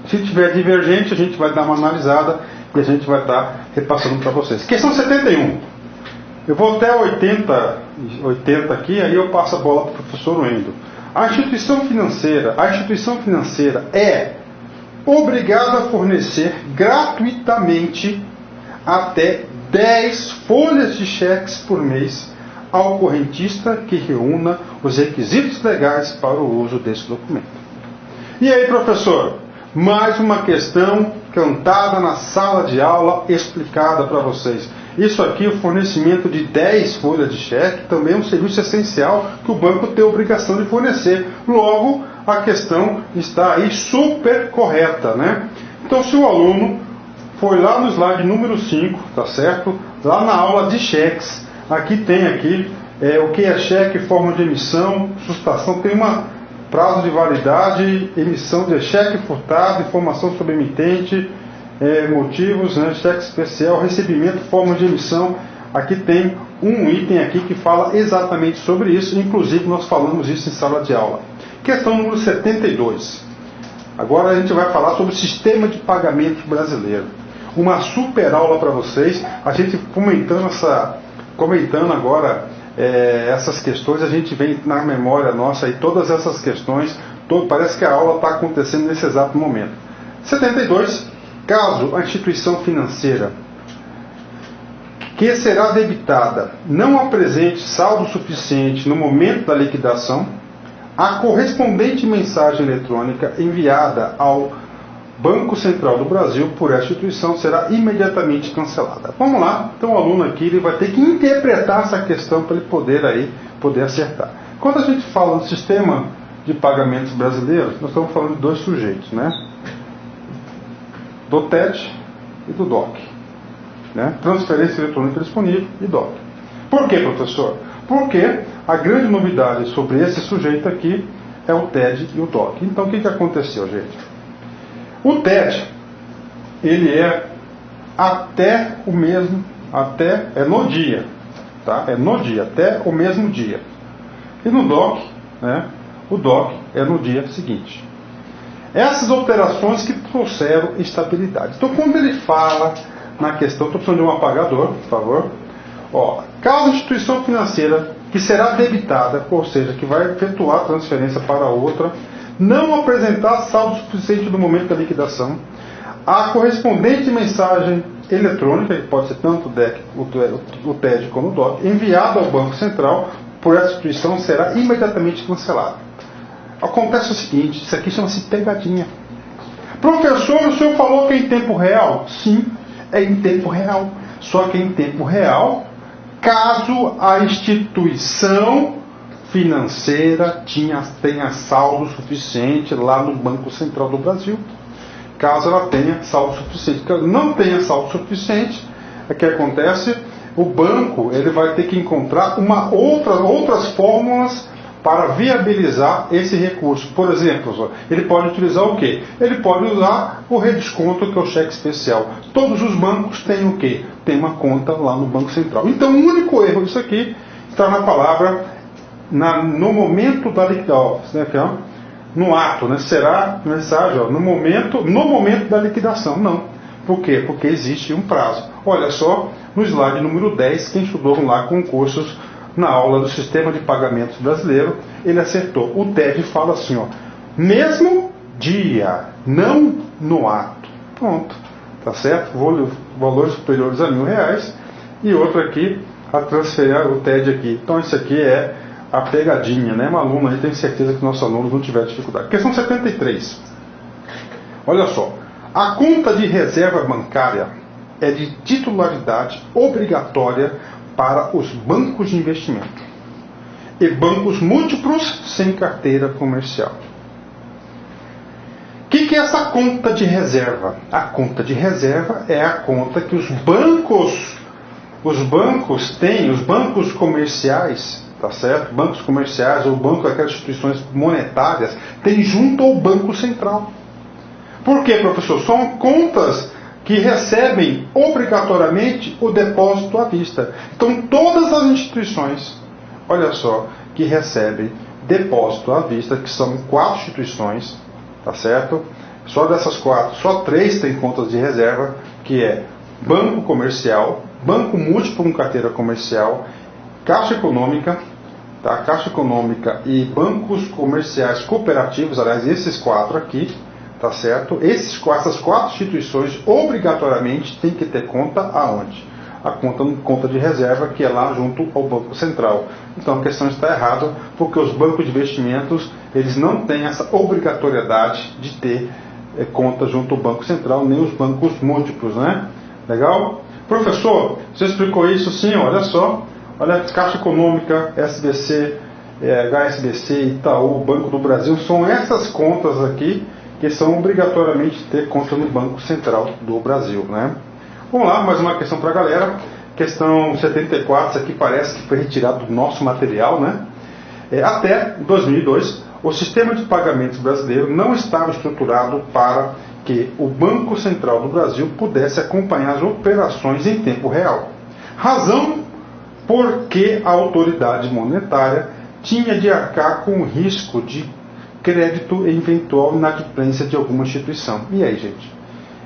Se tiver divergente, a gente vai dar uma analisada e a gente vai estar repassando para vocês. Questão 71. Eu vou até 80 aqui, aí eu passo a bola para o professor Wendel. A instituição financeira é obrigada a fornecer gratuitamente até 10 folhas de cheques por mês ao correntista que reúna os requisitos legais para o uso desse documento. E aí, professor? Mais uma questão cantada na sala de aula, explicada para vocês. Isso aqui, o fornecimento de 10 folhas de cheque, também é um serviço essencial que o banco tem a obrigação de fornecer. Logo, a questão está aí super correta, né? Então, se o aluno foi lá no slide número 5, tá certo? Lá na aula de cheques, aqui tem o que é cheque, forma de emissão, sustação, tem uma prazo de validade, emissão de cheque furtado, informação sobre emitente, motivos, né, cheque especial, recebimento, forma de emissão. aqui tem um item aqui que fala exatamente sobre isso, inclusive nós falamos isso em sala de aula. Questão número 72. Agora a gente vai falar sobre o sistema de pagamento brasileiro. Uma super aula para vocês, a gente comentando agora essas questões, a gente vem na memória nossa aí todas essas questões, parece que a aula está acontecendo nesse exato momento. 72. Caso a instituição financeira que será debitada não apresente saldo suficiente no momento da liquidação, a correspondente mensagem eletrônica enviada ao Banco Central do Brasil por esta instituição será imediatamente cancelada. Vamos lá, então o aluno aqui ele vai ter que interpretar essa questão para ele poder acertar. Quando a gente fala do sistema de pagamentos brasileiro, nós estamos falando de dois sujeitos, né? Do TED e do DOC, né? Transferência eletrônica disponível e DOC. Por que, professor? Porque a grande novidade sobre esse sujeito aqui é o TED e o DOC. Então o que aconteceu, gente? O TED, ele é no dia, tá? É no dia, até o mesmo dia. E no DOC, né? O DOC é no dia seguinte. Essas operações que trouxeram estabilidade. Então, quando ele fala na questão, estou precisando de um apagador, por favor. Ó, caso a instituição financeira que será debitada, ou seja, que vai efetuar a transferência para outra, não apresentar saldo suficiente no momento da liquidação, a correspondente mensagem eletrônica, que pode ser tanto o TED como o DOC, enviada ao Banco Central por essa instituição será imediatamente cancelada. Acontece o seguinte, isso aqui chama-se pegadinha. Professor, o senhor falou que é em tempo real? Sim, é em tempo real. Só que é em tempo real caso a instituição financeira tenha saldo suficiente lá no Banco Central do Brasil. Caso ela tenha saldo suficiente. Caso não tenha saldo suficiente, o que acontece? O banco ele vai ter que encontrar outras fórmulas para viabilizar esse recurso. Por exemplo, ele pode utilizar o quê? Ele pode usar o redesconto, que é o cheque especial. Todos os bancos têm o quê? Tem uma conta lá no Banco Central. Então, o único erro disso aqui está na palavra no momento da liquidação, né? No ato, né? Será mensagem, no momento da liquidação. Não. Por quê? Porque existe um prazo. Olha só, no slide número 10, quem estudou lá concursos na aula do Sistema de Pagamentos Brasileiro, ele acertou. O TED fala assim, ó, mesmo dia, não no ato. Pronto, tá certo? Valores superiores a R$1.000 e outro aqui, a transferir o TED aqui. Então isso aqui é a pegadinha, né? Um aluno aí, tenho certeza que nossos alunos não tiveram dificuldade. Questão 73. Olha só, a conta de reserva bancária é de titularidade obrigatória para os bancos de investimento e bancos múltiplos sem carteira comercial. O que é essa conta de reserva? A conta de reserva é a conta que os bancos têm, os bancos comerciais, tá certo? Bancos comerciais ou banco daquelas instituições monetárias têm junto ao Banco Central. Por quê, professor? São contas que recebem obrigatoriamente o depósito à vista. Então, todas as instituições, olha só, que recebem depósito à vista, que são 4 instituições, tá certo? Só dessas 4, só 3 têm contas de reserva, que é Banco Comercial, Banco Múltiplo com carteira comercial, Caixa Econômica, tá? Caixa Econômica e bancos comerciais cooperativos, aliás, esses 4 aqui, tá certo? Essas 4 instituições obrigatoriamente têm que ter conta aonde? A conta de reserva, que é lá junto ao Banco Central. Então a questão está errada, porque os bancos de investimentos eles não têm essa obrigatoriedade de ter conta junto ao Banco Central, nem os bancos múltiplos, né? Legal? Professor, você explicou isso sim, olha só. Olha, Caixa Econômica, SBC, HSBC, Itaú, Banco do Brasil, são essas contas aqui que são obrigatoriamente ter conta no Banco Central do Brasil, né? Vamos lá, mais uma questão para a galera. Questão 74, isso aqui parece que foi retirado do nosso material, né? Até 2002, o sistema de pagamentos brasileiro não estava estruturado para que o Banco Central do Brasil pudesse acompanhar as operações em tempo real. Razão porque a autoridade monetária tinha de arcar com o risco de crédito e eventual inadimplência de alguma instituição. E aí, gente?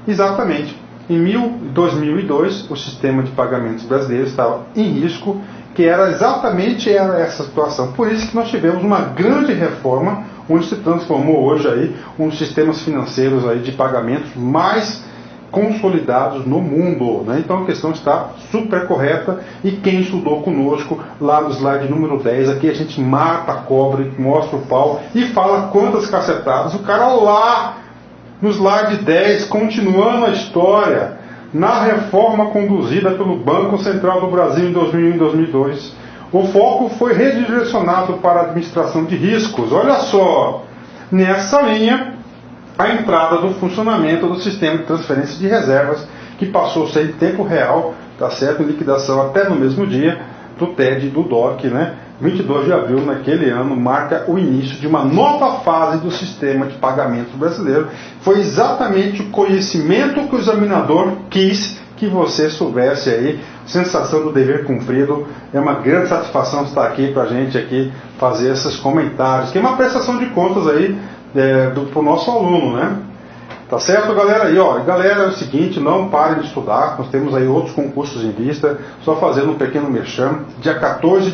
Exatamente. Em 2002, o sistema de pagamentos brasileiro estava em risco, que era exatamente essa situação. Por isso que nós tivemos uma grande reforma, onde se transformou hoje aí um dos sistemas financeiros aí de pagamentos mais consolidados no mundo, né? Então a questão está super correta, e quem estudou conosco lá no slide número 10, aqui a gente mata a cobra e mostra o pau e fala quantas cacetadas. O cara lá no slide 10, continuando a história, na reforma conduzida pelo Banco Central do Brasil em 2001 e 2002, o foco foi redirecionado para a administração de riscos. Olha só, nessa linha, a entrada do funcionamento do sistema de transferência de reservas, que passou a ser em tempo real, tá certo, em liquidação até no mesmo dia, do TED e do DOC, né? 22 de abril, naquele ano, marca o início de uma nova fase do sistema de pagamentos brasileiro. Foi exatamente o conhecimento que o examinador quis que você soubesse aí. Sensação do dever cumprido. É uma grande satisfação estar aqui para a gente aqui fazer esses comentários, que é uma prestação de contas aí para o nosso aluno, né? Tá certo, galera? E ó, galera, é o seguinte, não parem de estudar, nós temos aí outros concursos em vista, só fazendo um pequeno merchan. Dia 14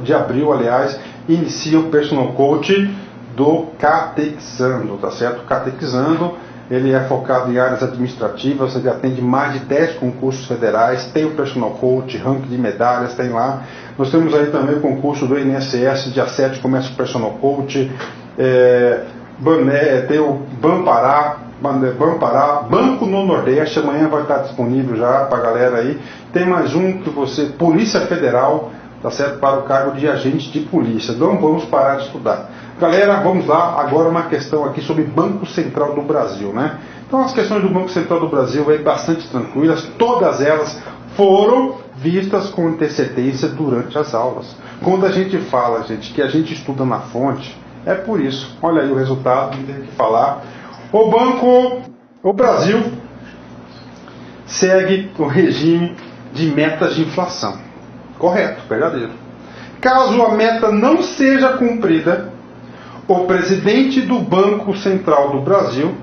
de abril, aliás, inicia o Personal Coach do Catequizando, tá certo? Catequizando, ele é focado em áreas administrativas, ele atende mais de 10 concursos federais, tem o Personal Coach, ranking de medalhas, tem lá. Nós temos aí também o concurso do INSS, dia 7 começa o Personal Coach, tem o Banpará, Banco no Nordeste, amanhã vai estar disponível já para a galera aí. Tem mais um que Polícia Federal, tá certo, para o cargo de agente de polícia. Não vamos parar de estudar. Galera, vamos lá, agora uma questão aqui sobre Banco Central do Brasil, né? Então as questões do Banco Central do Brasil aí bastante tranquilas, todas elas foram vistas com antecedência durante as aulas. Quando a gente fala, gente, que a gente estuda na fonte, é por isso. Olha aí o resultado, não tem o que falar. O Brasil segue o regime de metas de inflação. Correto, verdadeiro. Caso a meta não seja cumprida, o presidente do Banco Central do Brasil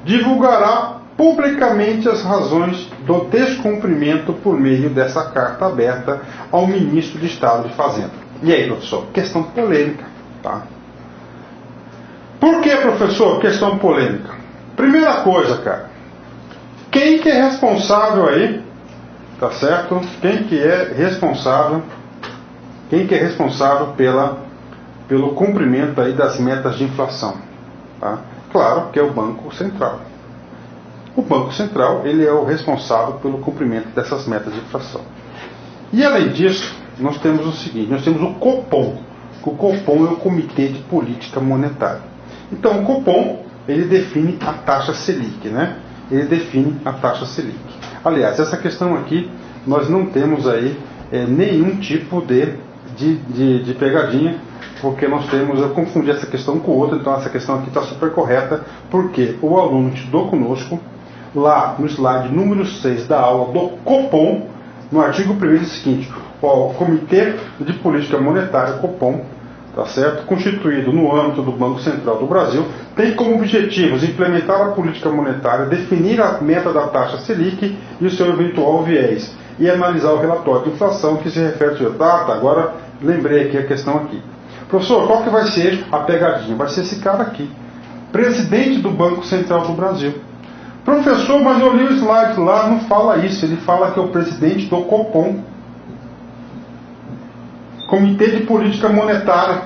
divulgará publicamente as razões do descumprimento por meio dessa carta aberta ao ministro de Estado de Fazenda. E aí, professor? Questão polêmica, tá? Por que, professor, questão polêmica? Primeira coisa, cara, quem que é responsável aí, tá certo? Quem que é responsável pelo cumprimento aí das metas de inflação? Tá? Claro que é o Banco Central. O Banco Central, ele é o responsável pelo cumprimento dessas metas de inflação. E além disso, nós temos o seguinte, nós temos o Copom. O Copom é o Comitê de Política Monetária. Então o Copom, ele define a taxa Selic, né? Ele define a taxa Selic. Aliás, essa questão aqui, nós não temos aí nenhum tipo de pegadinha, porque nós temos, eu confundi essa questão com outra, então essa questão aqui está super correta, porque o aluno estudou conosco, lá no slide número 6 da aula do Copom, no artigo 1º, diz o seguinte: o Comitê de Política Monetária, Copom, tá certo? Constituído no âmbito do Banco Central do Brasil, tem como objetivos implementar a política monetária, definir a meta da taxa Selic e o seu eventual viés, e analisar o relatório de inflação que se refere ao data. Agora lembrei aqui a questão aqui. Professor, qual que vai ser a pegadinha? Vai ser esse cara aqui, presidente do Banco Central do Brasil. Professor, mas eu li o slide lá, não fala isso, ele fala que é o presidente do Copom, Comitê de Política Monetária.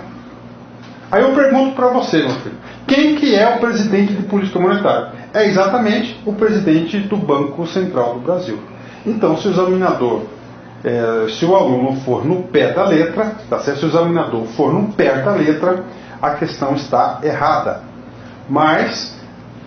Aí eu pergunto para você, meu filho, quem que é o presidente de política monetária? É exatamente o presidente do Banco Central do Brasil. Então, se o examinador, se o aluno for no pé da letra, tá certo? Se o examinador for no pé da letra, a questão está errada. Mas,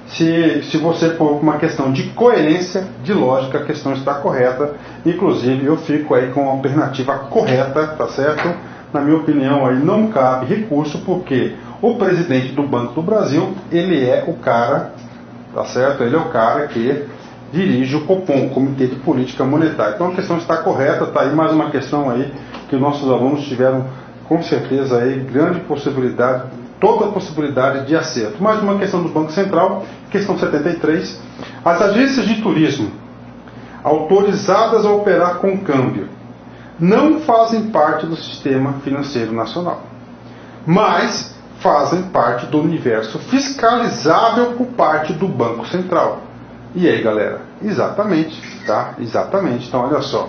se você for uma questão de coerência, de lógica, a questão está correta. Inclusive, eu fico aí com a alternativa correta, tá certo? Na minha opinião, aí não cabe recurso, porque o presidente do Banco do Brasil, ele é o cara, tá certo? Ele é o cara que dirige o Copom, Comitê de Política Monetária. Então a questão está correta, está aí mais uma questão aí que nossos alunos tiveram com certeza aí grande possibilidade, toda a possibilidade de acerto. Mais uma questão do Banco Central, questão 73. As agências de turismo autorizadas a operar com câmbio não fazem parte do sistema financeiro nacional, mas fazem parte do universo fiscalizável por parte do Banco Central. E aí, galera? Exatamente, tá? Exatamente. Então, olha só.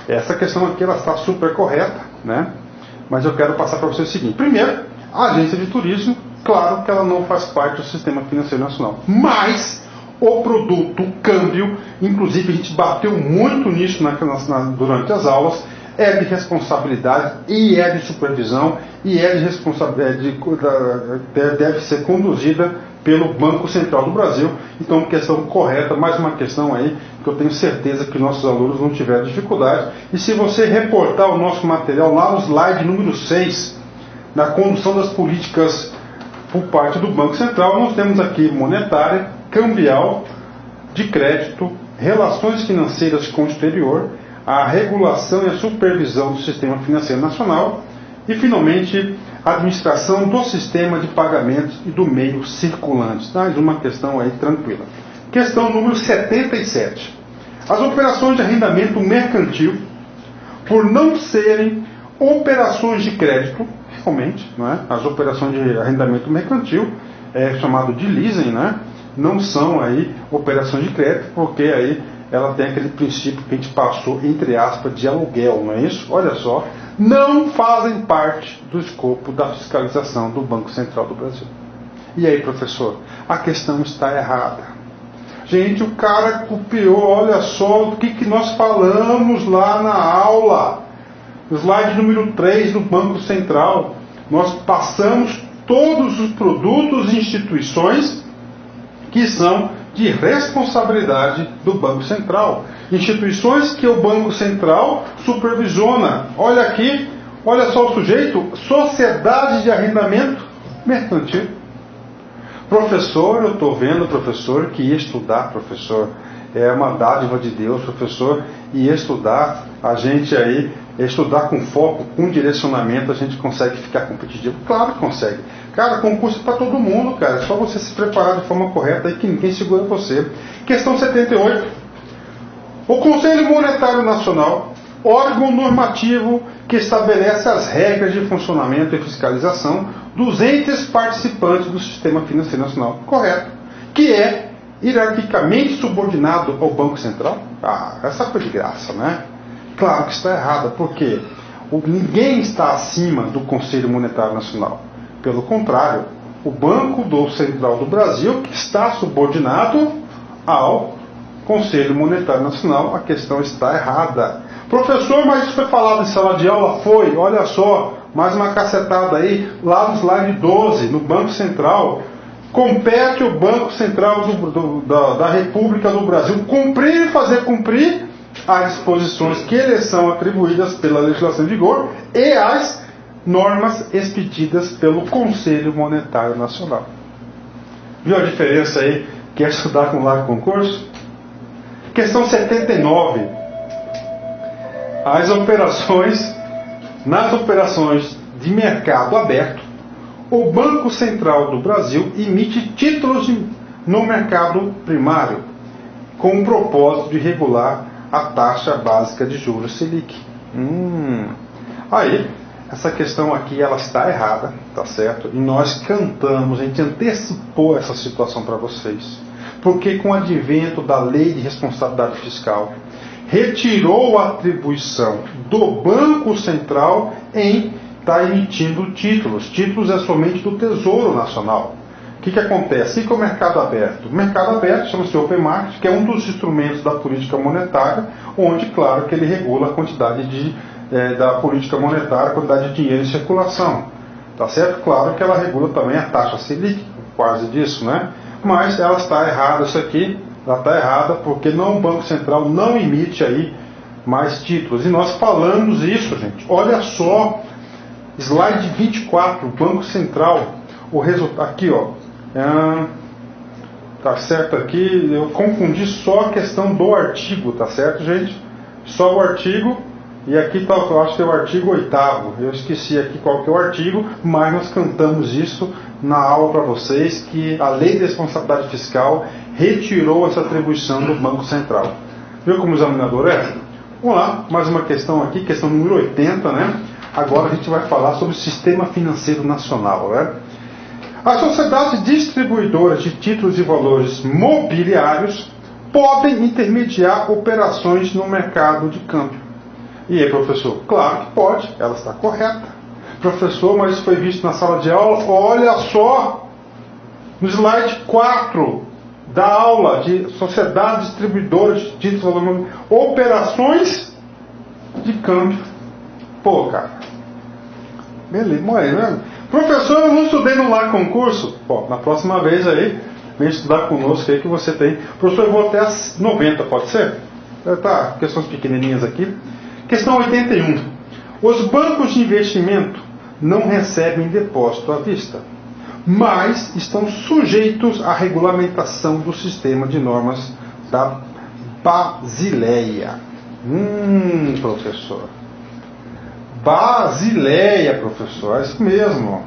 Essa questão aqui, ela está super correta, né? Mas eu quero passar para vocês o seguinte. Primeiro, a agência de turismo, claro que ela não faz parte do sistema financeiro nacional. Mas o produto, o câmbio, inclusive a gente bateu muito nisso durante as aulas, é de responsabilidade e é de supervisão e é de responsabilidade, deve ser conduzida pelo Banco Central do Brasil. Então, questão correta, mais uma questão aí que eu tenho certeza que nossos alunos não tiveram dificuldade. E se você reportar o nosso material lá no slide número 6, na condução das políticas por parte do Banco Central, nós temos aqui monetária, cambial, de crédito, relações financeiras com o exterior, a regulação e a supervisão do sistema financeiro nacional e, finalmente, a administração do sistema de pagamentos e do meio circulante. Mais uma questão aí tranquila. Questão número 77. As operações de arrendamento mercantil, por não serem operações de crédito, realmente, não é? As operações de arrendamento mercantil, chamado de leasing, né? Não são aí operações de crédito, porque aí ela tem aquele princípio que a gente passou, entre aspas, de aluguel, não é isso? Olha só, não fazem parte do escopo da fiscalização do Banco Central do Brasil. E aí, professor, a questão está errada. Gente, o cara copiou, olha só o que nós falamos lá na aula. Slide número 3 do Banco Central. Nós passamos todos os produtos e instituições que são de responsabilidade do Banco Central. Instituições que o Banco Central supervisiona. Olha aqui, olha só o sujeito, Sociedade de Arrendamento Mercantil. Professor, eu estou vendo, professor, que estudar, professor, é uma dádiva de Deus, professor, e estudar, a gente aí, estudar com foco, com direcionamento, a gente consegue ficar competitivo. Claro que consegue. Cara, concurso é para todo mundo, cara. É só você se preparar de forma correta aí que ninguém segura você. Questão 78. O Conselho Monetário Nacional, órgão normativo que estabelece as regras de funcionamento e fiscalização dos entes participantes do sistema financeiro nacional. Correto. Que é hierarquicamente subordinado ao Banco Central. Ah, essa foi de graça, né? Claro que está errada, porque ninguém está acima do Conselho Monetário Nacional. Pelo contrário, o Banco Central do Brasil que está subordinado ao Conselho Monetário Nacional. A questão está errada. Professor, mas isso foi falado em sala de aula? Foi, olha só, mais uma cacetada aí, lá no slide 12, no Banco Central. Compete o Banco Central da República do Brasil cumprir e fazer cumprir as disposições que lhes são atribuídas pela legislação em vigor e as normas expedidas pelo Conselho Monetário Nacional. Viu a diferença aí? Quer estudar com lá concurso? Questão 79. Nas operações de mercado aberto, o Banco Central do Brasil emite títulos no mercado primário, com o propósito de regular a taxa básica de juros Selic. Aí, essa questão aqui, ela está errada, tá certo? E nós cantamos, a gente antecipou essa situação para vocês. Porque com o advento da Lei de Responsabilidade Fiscal, retirou a atribuição do Banco Central em estar emitindo títulos. Títulos é somente do Tesouro Nacional. O que acontece? Fica o mercado aberto. O mercado aberto chama-se Open Market, que é um dos instrumentos da política monetária, onde, claro, que ele regula a quantidade da política monetária, a quantidade de dinheiro em circulação. Tá certo? Claro que ela regula também a taxa Selic, quase disso, né? Mas ela está errada, isso aqui, ela está errada, porque o Banco Central não emite aí mais títulos. E nós falamos isso, gente. Olha só, slide 24, Banco Central, o resultado, aqui, ó. Tá certo aqui, eu confundi só a questão do artigo, tá certo, gente? Só o artigo, e aqui tá, eu acho que é o artigo 8º. Eu esqueci aqui qual que é o artigo, mas nós cantamos isso na aula para vocês, que a Lei de Responsabilidade Fiscal retirou essa atribuição do Banco Central. Viu como o examinador é? Vamos lá, mais uma questão aqui, questão número 80, né? Agora a gente vai falar sobre o Sistema Financeiro Nacional, né? As sociedades distribuidoras de títulos e valores mobiliários podem intermediar operações no mercado de câmbio. E aí, professor? Claro que pode, ela está correta. Professor, mas isso foi visto na sala de aula? Olha só, no slide 4 da aula de sociedades distribuidoras de títulos e valores mobiliários, operações de câmbio. Pô, cara. Beleza, né? Professor, eu não estudei no LAR concurso. Bom, na próxima vez aí, vem estudar conosco aí que você tem. Professor, eu vou até as 90, pode ser? Tá, questões pequenininhas aqui. Questão 81. Os bancos de investimento não recebem depósito à vista, mas estão sujeitos à regulamentação do sistema de normas da Basileia. Professor. Basileia, professor, é isso mesmo.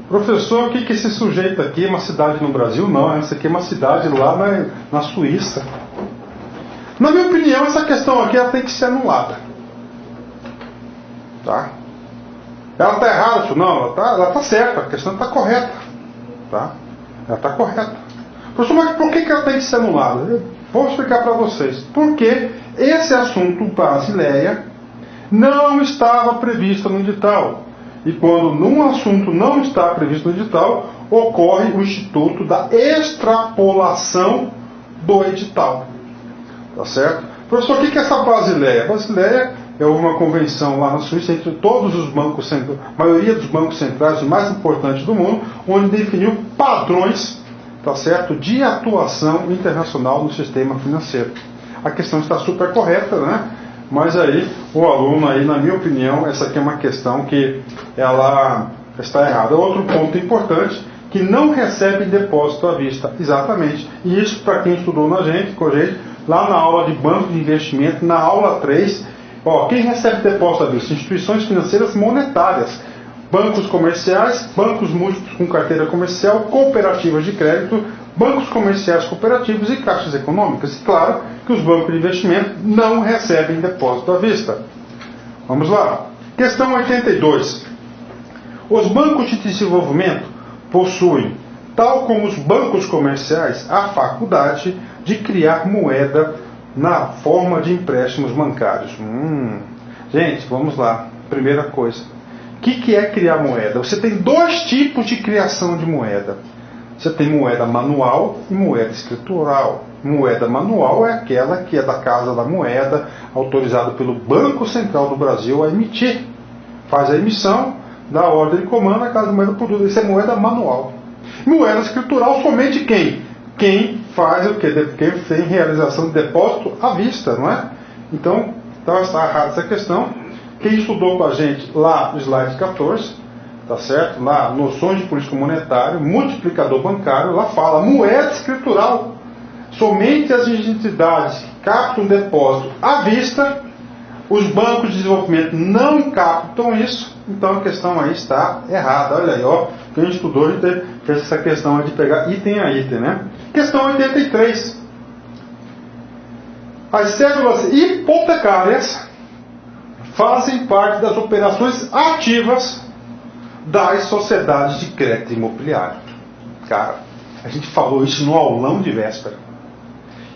Professor, o que é esse sujeito aqui? É uma cidade no Brasil? Não, essa aqui é uma cidade lá na Suíça. Na minha opinião, essa questão aqui ela tem que ser anulada. Tá? Ela está errada? Não, ela está certa, a questão está correta. Tá? Ela está correta. Professor, mas por que ela tem que ser anulada? Vou explicar para vocês. Porque esse assunto Basileia não estava previsto no edital. E quando um assunto não está previsto no edital, ocorre o instituto da extrapolação do edital. Tá certo? Professor, o que é essa Basileia? Basileia é uma convenção lá na Suíça entre todos os bancos centrais, a maioria dos bancos centrais, os mais importantes do mundo, onde definiu padrões, tá certo, de atuação internacional no sistema financeiro. A questão está super correta, né? Mas aí o aluno aí, na minha opinião, essa aqui é uma questão que ela está errada. Outro ponto importante, que não recebe depósito à vista. Exatamente. E isso para quem estudou com a gente, lá na aula de banco de investimento, na aula 3, quem recebe depósito à vista? Instituições financeiras monetárias, bancos comerciais, bancos múltiplos com carteira comercial, cooperativas de crédito, bancos comerciais cooperativos e caixas econômicas. E claro que os bancos de investimento não recebem depósito à vista. Vamos lá. Questão 82. Os bancos de desenvolvimento possuem, tal como os bancos comerciais, a faculdade de criar moeda na forma de empréstimos bancários. Gente, vamos lá. Primeira coisa. O que é criar moeda? Você tem dois tipos de criação de moeda. Você tem moeda manual e moeda escritural. Moeda manual é aquela que é da Casa da Moeda, autorizada pelo Banco Central do Brasil a emitir. Faz a emissão, dá ordem de comando, a Casa da Moeda produz. Isso é moeda manual. Moeda escritural somente quem? Quem faz o quê? Quem tem realização de depósito à vista, não é? Então está errada essa questão. Quem estudou com a gente lá no slide 14, tá certo? Lá, noções de política monetária, multiplicador bancário, lá fala moeda escritural. Somente as entidades que captam depósito à vista, os bancos de desenvolvimento não captam isso, então a questão aí está errada. Olha aí, ó, quem estudou fez essa questão de pegar item a item, né? Questão 83. As cédulas hipotecárias fazem parte das operações ativas das sociedades de crédito imobiliário. Cara, a gente falou isso no aulão de véspera.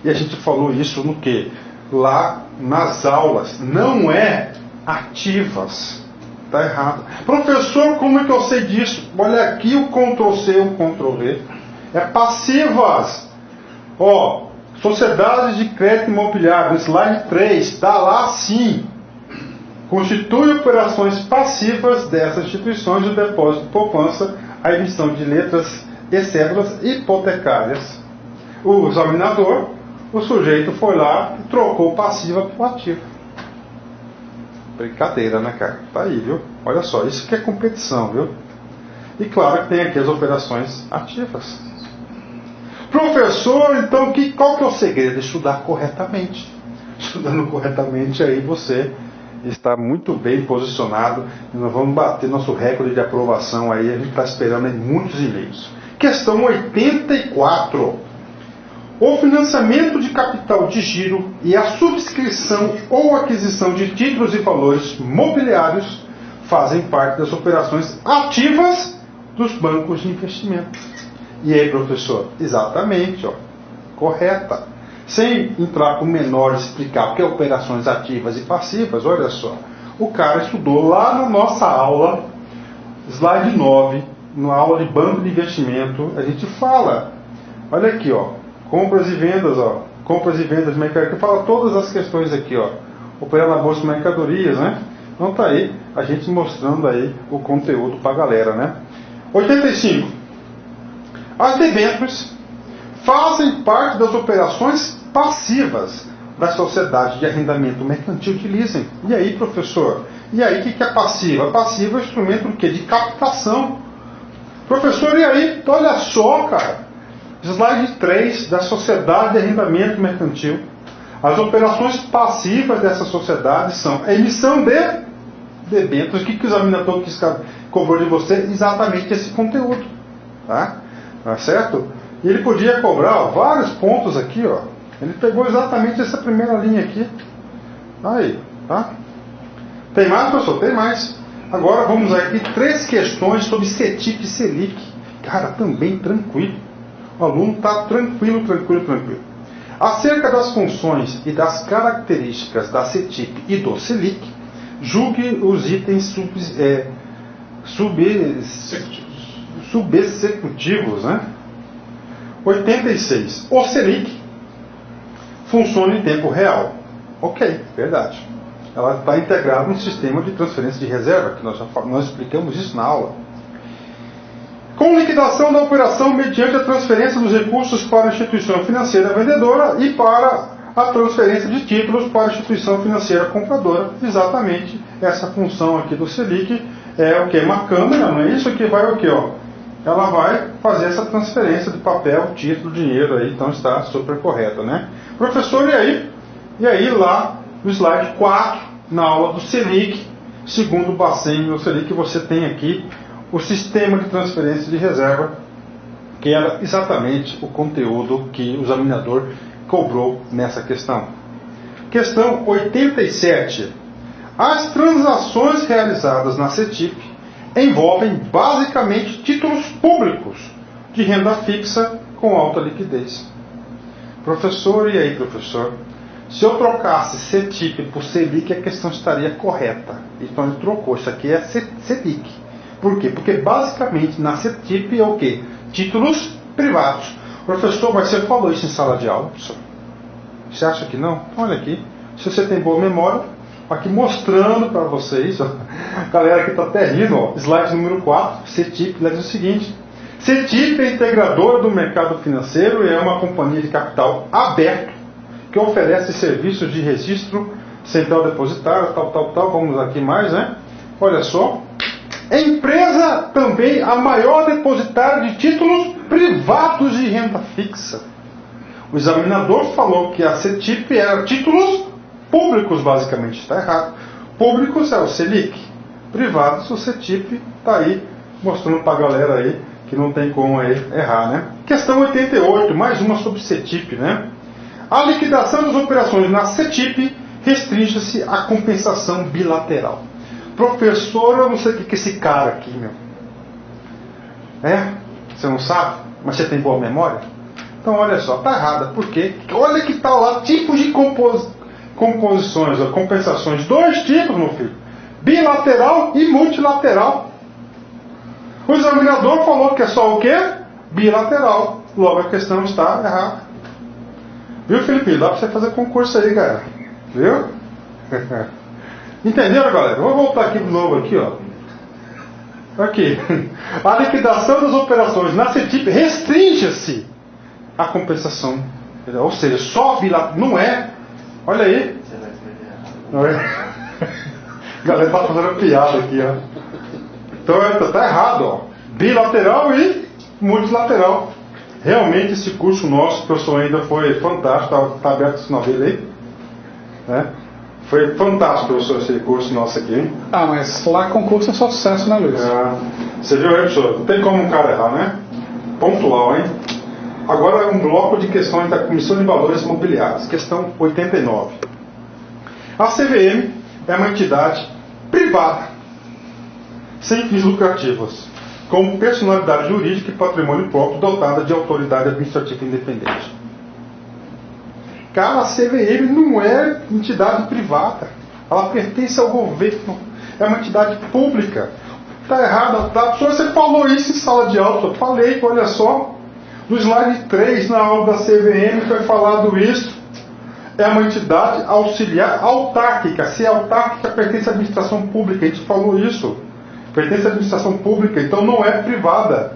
E a gente falou isso no quê? Lá nas aulas. Não é ativas. Está errado. Professor, como é que eu sei disso? Olha aqui o Ctrl+C, o Ctrl+V. É passivas. Sociedades de crédito imobiliário, no slide 3, está lá sim. Constitui operações passivas dessas instituições o depósito de poupança, a emissão de letras e cédulas hipotecárias. O examinador, o sujeito foi lá e trocou passiva por ativa. Brincadeira, né, cara? Tá aí, viu? Olha só, isso que é competição, viu? E claro que tem aqui as operações ativas. Professor, então qual que é o segredo? Estudar corretamente. Estudando corretamente, aí você está muito bem posicionado. Nós vamos bater nosso recorde de aprovação aí. A gente está esperando aí muitos e-mails. Questão 84. O financiamento de capital de giro e a subscrição ou aquisição de títulos e valores mobiliários fazem parte das operações ativas dos bancos de investimento. E aí, professor? Exatamente, ó, correta. Sem entrar com menor explicar o que é operações ativas e passivas, olha só. O cara estudou lá na nossa aula, slide 9, na aula de banco de investimento, a gente fala, olha aqui, ó, compras e vendas, ó, compras e vendas, mercadoria, fala todas as questões aqui, ó, operar na bolsa de mercadorias, né? Então tá aí, a gente mostrando aí o conteúdo pra galera, né? 85. As debêntures fazem parte das operações passivas da sociedade de arrendamento mercantil de leasing. E aí, professor? E aí, o que é passiva? Passiva é um instrumento do quê? De captação. Professor, e aí? Então, olha só, cara. Slide 3 da sociedade de arrendamento mercantil. As operações passivas dessa sociedade são a emissão de debêntures. O que o examinador cobrou de você? Exatamente esse conteúdo. Tá? Tá certo? E ele podia cobrar, ó, vários pontos aqui, ó. Ele pegou exatamente essa primeira linha aqui. Aí, tá? Tem mais, professor? Tem mais. Agora vamos aqui 3 questões sobre CETIP e Selic. Cara, também tranquilo. O aluno está tranquilo. Acerca das funções e das características da CETIP e do Selic, julgue os itens subexecutivos, né? 86. O Selic funciona em tempo real. Ok, verdade. Ela está integrada no sistema de transferência de reserva, que nós explicamos isso na aula. Com liquidação da operação mediante a transferência dos recursos para a instituição financeira vendedora e para a transferência de títulos para a instituição financeira compradora. Exatamente essa função aqui do Selic é o que? Uma câmera, não é isso? Que vai o que? Ela vai fazer essa transferência de papel, título, dinheiro aí, então está super correto, né? Professor, e aí? E aí lá no slide 4, na aula do Selic, segundo o Bacen no Selic, você tem aqui o sistema de transferência de reserva, que era exatamente o conteúdo que o examinador cobrou nessa questão. Questão 87. As transações realizadas na CETIP envolvem basicamente títulos públicos de renda fixa com alta liquidez. Professor, e aí, professor? Se eu trocasse CETIP por Selic, a questão estaria correta. Então ele trocou. Isso aqui é Selic. Por quê? Porque basicamente na CETIP é o quê? Títulos privados. Professor, mas você falou isso em sala de aula, professor? Você acha que não? Olha aqui. Se você tem boa memória, aqui mostrando para vocês, ó, a galera aqui está até rindo, ó, slide número 4, CETIP, diz o seguinte: CETIP é integradora do mercado financeiro e é uma companhia de capital aberto que oferece serviços de registro central depositário, tal, vamos aqui mais, né? Olha só. Empresa também a maior depositária de títulos privados de renda fixa. O examinador falou que a CETIP era títulos públicos, basicamente. Está errado. Públicos é o Selic. Privados, o CETIP está aí mostrando para a galera aí que não tem como aí errar, né? Questão 88, mais uma sobre CETIP, né? A liquidação das operações na CETIP restringe-se à compensação bilateral. Professor, eu não sei o que é esse cara aqui, meu. É? Você não sabe? Mas você tem boa memória? Então, olha só, tá errada. Por quê? Olha que tá lá, tipos de composições, ou compensações. 2 tipos, meu filho. Bilateral e multilateral. O examinador falou que é só o quê? Bilateral. Logo, a questão está errada. Viu, Felipe? Dá pra você fazer concurso aí, cara. Viu? Entenderam, galera? Vou voltar aqui de novo, aqui, ó. Aqui. A liquidação das operações na CETIP restringe-se à compensação. Ou seja, só bilateral. Não é. Olha aí. Não é. A galera tá fazendo piada aqui, ó. Então tá errado, ó. Bilateral e multilateral. Realmente esse curso nosso, professor, ainda foi fantástico, está aberto o sinal dele aí, né? Foi fantástico, professor, esse curso nosso aqui, hein? Ah, mas lá concurso é só sucesso, né, Luiz? Você viu aí, professor? Não tem como um cara errar, né? Pontual, hein? Agora um bloco de questões da Comissão de Valores Imobiliários, questão 89. A CVM é uma entidade privada, sem fins lucrativos, com personalidade jurídica e patrimônio próprio, dotada de autoridade administrativa independente. Cara, a CVM não é entidade privada, ela pertence ao governo, é uma entidade pública. Está errado, tá? Você falou isso em sala de aula, eu falei, olha só, no slide 3, na aula da CVM, foi falado isso. É uma entidade auxiliar autárquica. Se é autárquica, pertence à administração pública. A gente falou isso. Pertence à administração pública, então não é privada.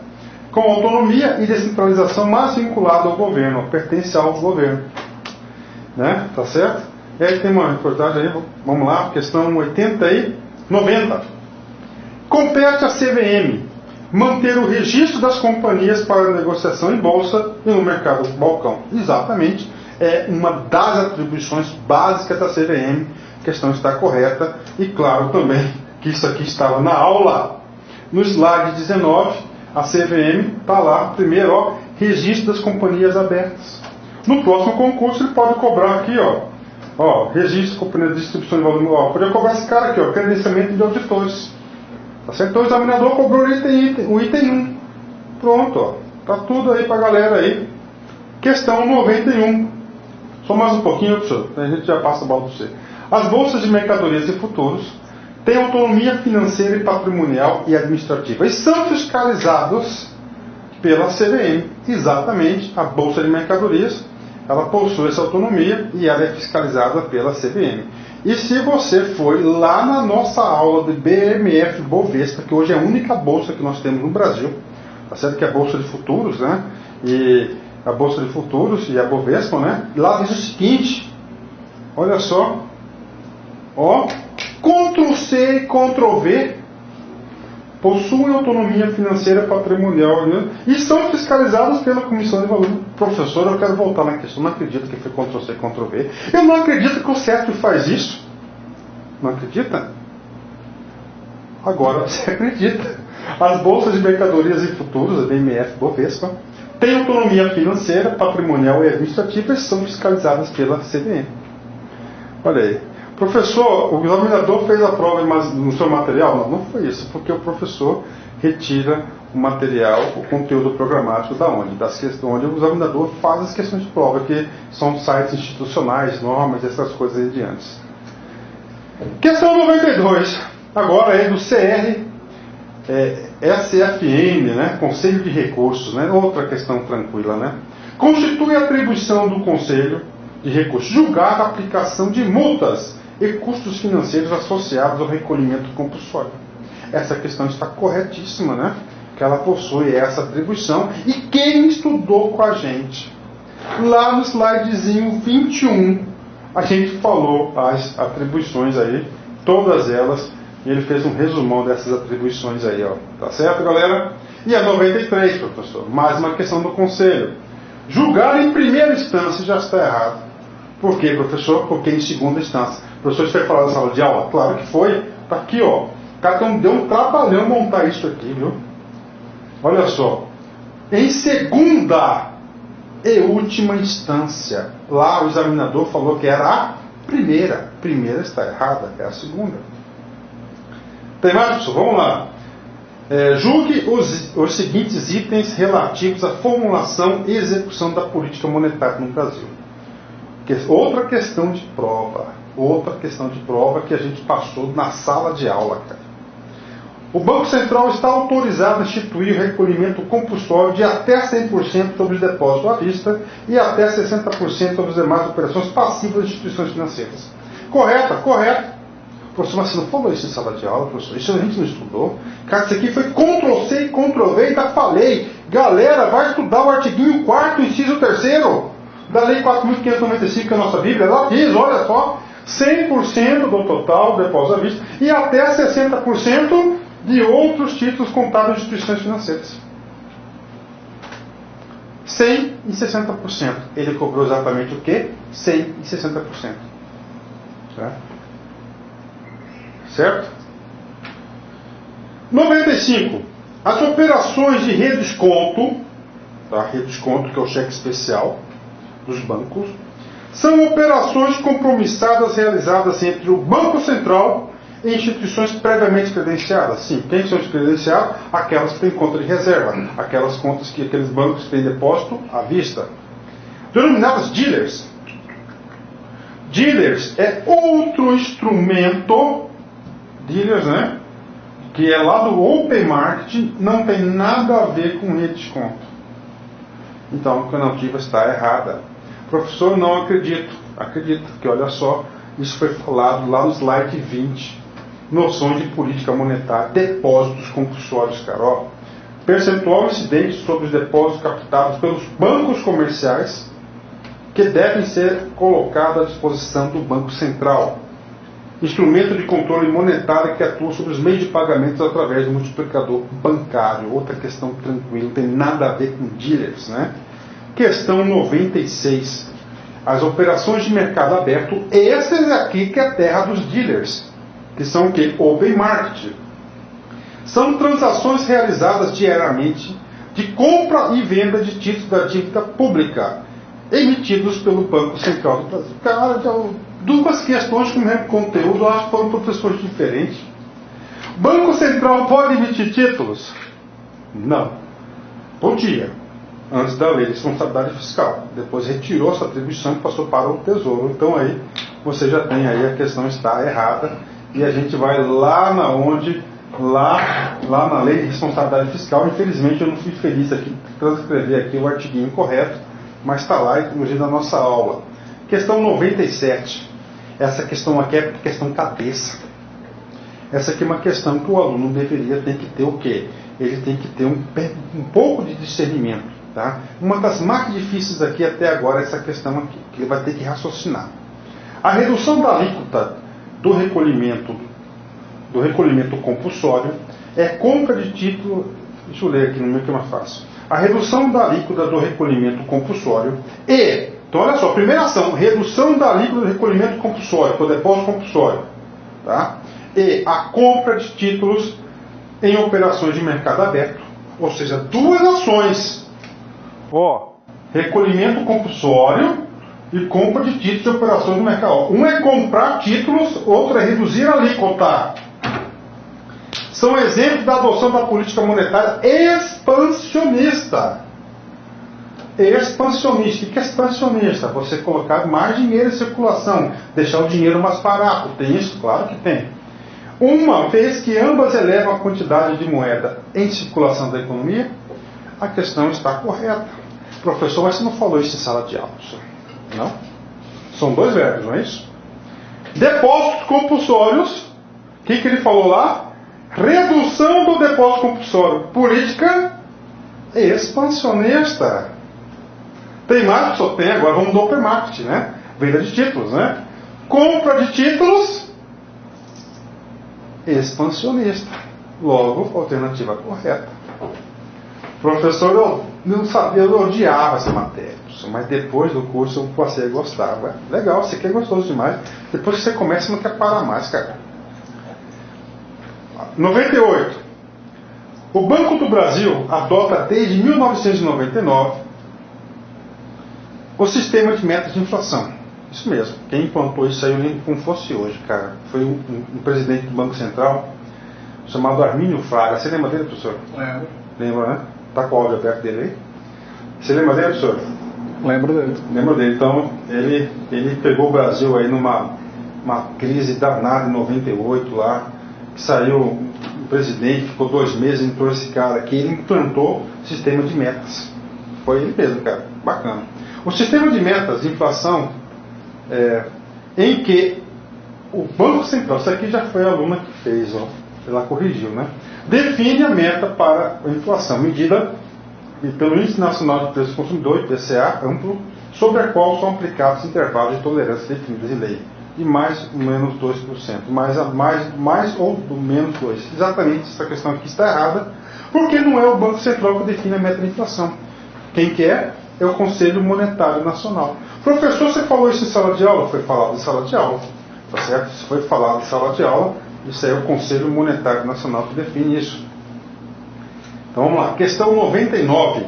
Com autonomia e descentralização, mas vinculada ao governo. Pertence ao governo. Né? Tá certo? E aí tem uma reportagem aí. Vamos lá, questão 90. Compete à CVM manter o registro das companhias para negociação em bolsa e no mercado balcão. Exatamente. É uma das atribuições básicas da CVM. A questão está correta. E claro também que isso aqui estava na aula. No slide 19, a CVM está lá, primeiro, ó, registro das companhias abertas. No próximo concurso ele pode cobrar aqui, ó, registro de companhias de distribuição de valor, ó, podia cobrar esse cara aqui, ó, credenciamento de auditores. Tá certo? Então o examinador cobrou o item 1. Pronto, ó. Tá tudo aí pra galera aí. Questão 91. Só mais um pouquinho, professor. A gente já passa a bola para você. As bolsas de mercadorias e futuros têm autonomia financeira e patrimonial e administrativa e são fiscalizados pela CVM. Exatamente, a bolsa de mercadorias, ela possui essa autonomia e ela é fiscalizada pela CVM. E se você foi lá na nossa aula de BMF Bovespa, que hoje é a única bolsa que nós temos no Brasil, tá certo? Que é a bolsa de futuros, né? E a bolsa de futuros e a Bovespa, né? Lá diz o seguinte, olha só, ó, Ctrl+C e Ctrl+V possuem autonomia financeira patrimonial, né? E são fiscalizados pela Comissão de Valores. Professor, eu quero voltar na questão. Não acredito que foi Ctrl+C e Ctrl+V. Eu não acredito que o CERF faz isso. Não acredita? Agora você acredita. As bolsas de mercadorias e futuros, a BMF Bovespa, têm autonomia financeira, patrimonial e administrativa e são fiscalizadas pela CVM. Olha aí. Professor, o examinador fez a prova no seu material? Não, não foi isso, porque o professor retira o material, o conteúdo programático da onde? Das questões onde o examinador faz as questões de prova, que são sites institucionais, normas, essas coisas aí diante. Questão 92, agora é do CR, SFN, né? Conselho de Recursos, né? Outra questão tranquila, né? Constitui a atribuição do Conselho de Recursos julgar a aplicação de multas e custos financeiros associados ao recolhimento compulsório. Essa questão está corretíssima, né? Que ela possui essa atribuição. E quem estudou com a gente, lá no slidezinho 21, a gente falou as atribuições aí, todas elas, e ele fez um resumão dessas atribuições aí, ó. Tá certo, galera? E a 93, professor, mais uma questão do Conselho. Julgar em primeira instância já está errado. Por quê, professor? Porque em segunda instância. Professor, isso foi falado na sala de aula? Claro que foi. Está aqui, ó. O cara deu um trabalhão montar isso aqui, viu? Olha só. Em segunda e última instância. Lá o examinador falou que era a primeira. Primeira está errada, é a segunda. Tem mais, professor? Vamos lá. Julgue os seguintes itens relativos à formulação e execução da política monetária no Brasil. Outra questão de prova que a gente passou na sala de aula, cara. O Banco Central está autorizado a instituir o recolhimento compulsório de até 100% sobre os depósitos à vista e até 60% sobre as demais operações passivas de instituições financeiras. Correto? Correto. Professor, mas você não falou isso em sala de aula, professor? Isso a gente não estudou. Cara, isso aqui foi Ctrl+C e Ctrl+V, ainda falei. Galera, vai estudar o artiguinho 4º, inciso 3º. Da Lei 4.595, que é a nossa Bíblia, ela diz, olha só, 100% do total do depósito à vista e até 60% de outros títulos contábeis de instituições financeiras. 100 e 60%. Ele cobrou exatamente o quê? 100 e 60%. Tá? Certo? 95. As operações de redesconto, tá? Redesconto, que é o cheque especial dos bancos, são operações compromissadas realizadas entre o Banco Central e instituições previamente credenciadas. Sim, quem são credenciadas? Aquelas que têm conta de reserva, aquelas contas que aqueles bancos têm depósito à vista. Denominadas dealers. Dealers é outro instrumento, dealers, né? Que é lá do Open Market, não tem nada a ver com redesconto. Então a alternativa está errada. Professor, não acredito. Acredito, porque olha só, isso foi falado lá no slide 20. Noções de política monetária, depósitos compulsórios, Carol. Percentual incidente sobre os depósitos captados pelos bancos comerciais que devem ser colocados à disposição do Banco Central. Instrumento de controle monetário que atua sobre os meios de pagamentos através do multiplicador bancário. Outra questão tranquila, não tem nada a ver com dealers, né? Questão 96. As operações de mercado aberto, essa é aqui que é a terra dos dealers, que são o quê? Open Market. São transações realizadas diariamente de compra e venda de títulos da dívida pública, emitidos pelo Banco Central do Brasil. Cara, duas questões com o mesmo conteúdo, eu acho que foram professores diferentes. Banco Central pode emitir títulos? Não. Podia, antes da lei de responsabilidade fiscal. Depois retirou essa atribuição e passou para o Tesouro. Então aí você já tem aí, a questão está errada. E a gente vai lá na onde, lá na lei de responsabilidade fiscal. Infelizmente eu não fui feliz aqui, transcrever aqui o artiguinho correto, mas está lá, inclusive na nossa aula. Questão 97. Essa questão aqui é questão cabeça. Essa aqui é uma questão que o aluno deveria ter que ter o quê? Ele tem que ter um pouco de discernimento. Tá? Uma das mais difíceis aqui até agora é essa questão aqui, que ele vai ter que raciocinar. A redução da alíquota do recolhimento compulsório é compra de título. Deixa eu ler aqui no meu que é mais fácil. A redução da alíquota do recolhimento compulsório e, então olha só, primeira ação, redução da alíquota do recolhimento compulsório, do depósito compulsório, tá? E a compra de títulos em operações de mercado aberto, ou seja, duas ações. Recolhimento compulsório e compra de títulos de operações de mercado. Um é comprar títulos, outro é reduzir a alíquota. São exemplos da adoção da política monetária expansionista. Expansionista. O que é expansionista? Você colocar mais dinheiro em circulação, deixar o dinheiro mais barato. Tem isso? Claro que tem. Uma vez que ambas elevam a quantidade de moeda em circulação da economia, a questão está correta. Professor, mas você não falou isso em sala de aula, senhor? Não? São dois verbos, não é isso? Depósitos compulsórios. O que ele falou lá? Redução do depósito compulsório. Política expansionista. Tem mais? Só tem. Agora vamos do open market, né? Venda de títulos, né? Compra de títulos expansionista. Logo, alternativa correta. Professor, eu não sabia, eu odiava essa matéria, mas depois do curso eu passei a gostar. Legal, você quer gostoso demais. Depois que você começa, você não quer parar mais, cara. 98. O Banco do Brasil adota desde 1999 o sistema de metas de inflação. Isso mesmo. Quem implantou isso aí eu lembro como fosse hoje, cara. Foi um presidente do Banco Central chamado Armínio Fraga. Você lembra dele, professor? Lembro. Lembra, né? Está com o áudio aberto dele aí? Você lembra dele, professor? Lembro dele. Lembra dele. Então, ele pegou o Brasil aí numa crise danada em 98 lá, que saiu o presidente, ficou 2 meses, entrou esse cara aqui, ele implantou o sistema de metas. Foi ele mesmo, cara. Bacana. O sistema de metas de inflação, em que o Banco Central, isso aqui já foi a aluna que fez, ó, ela corrigiu, né? Define a meta para a inflação, medida pelo Índice Nacional de Preços do Consumidor, IPCA, amplo, sobre a qual são aplicados intervalos de tolerância definidos em lei, de mais ou menos 2%, mais ou menos 2%. Exatamente essa questão aqui está errada, porque não é o Banco Central que define a meta de inflação. Quem que é? É o Conselho Monetário Nacional. Professor, você falou isso em sala de aula? Foi falado em sala de aula. Tá certo? Se foi falado em sala de aula, isso aí é o Conselho Monetário Nacional que define isso. Então vamos lá. Questão 99.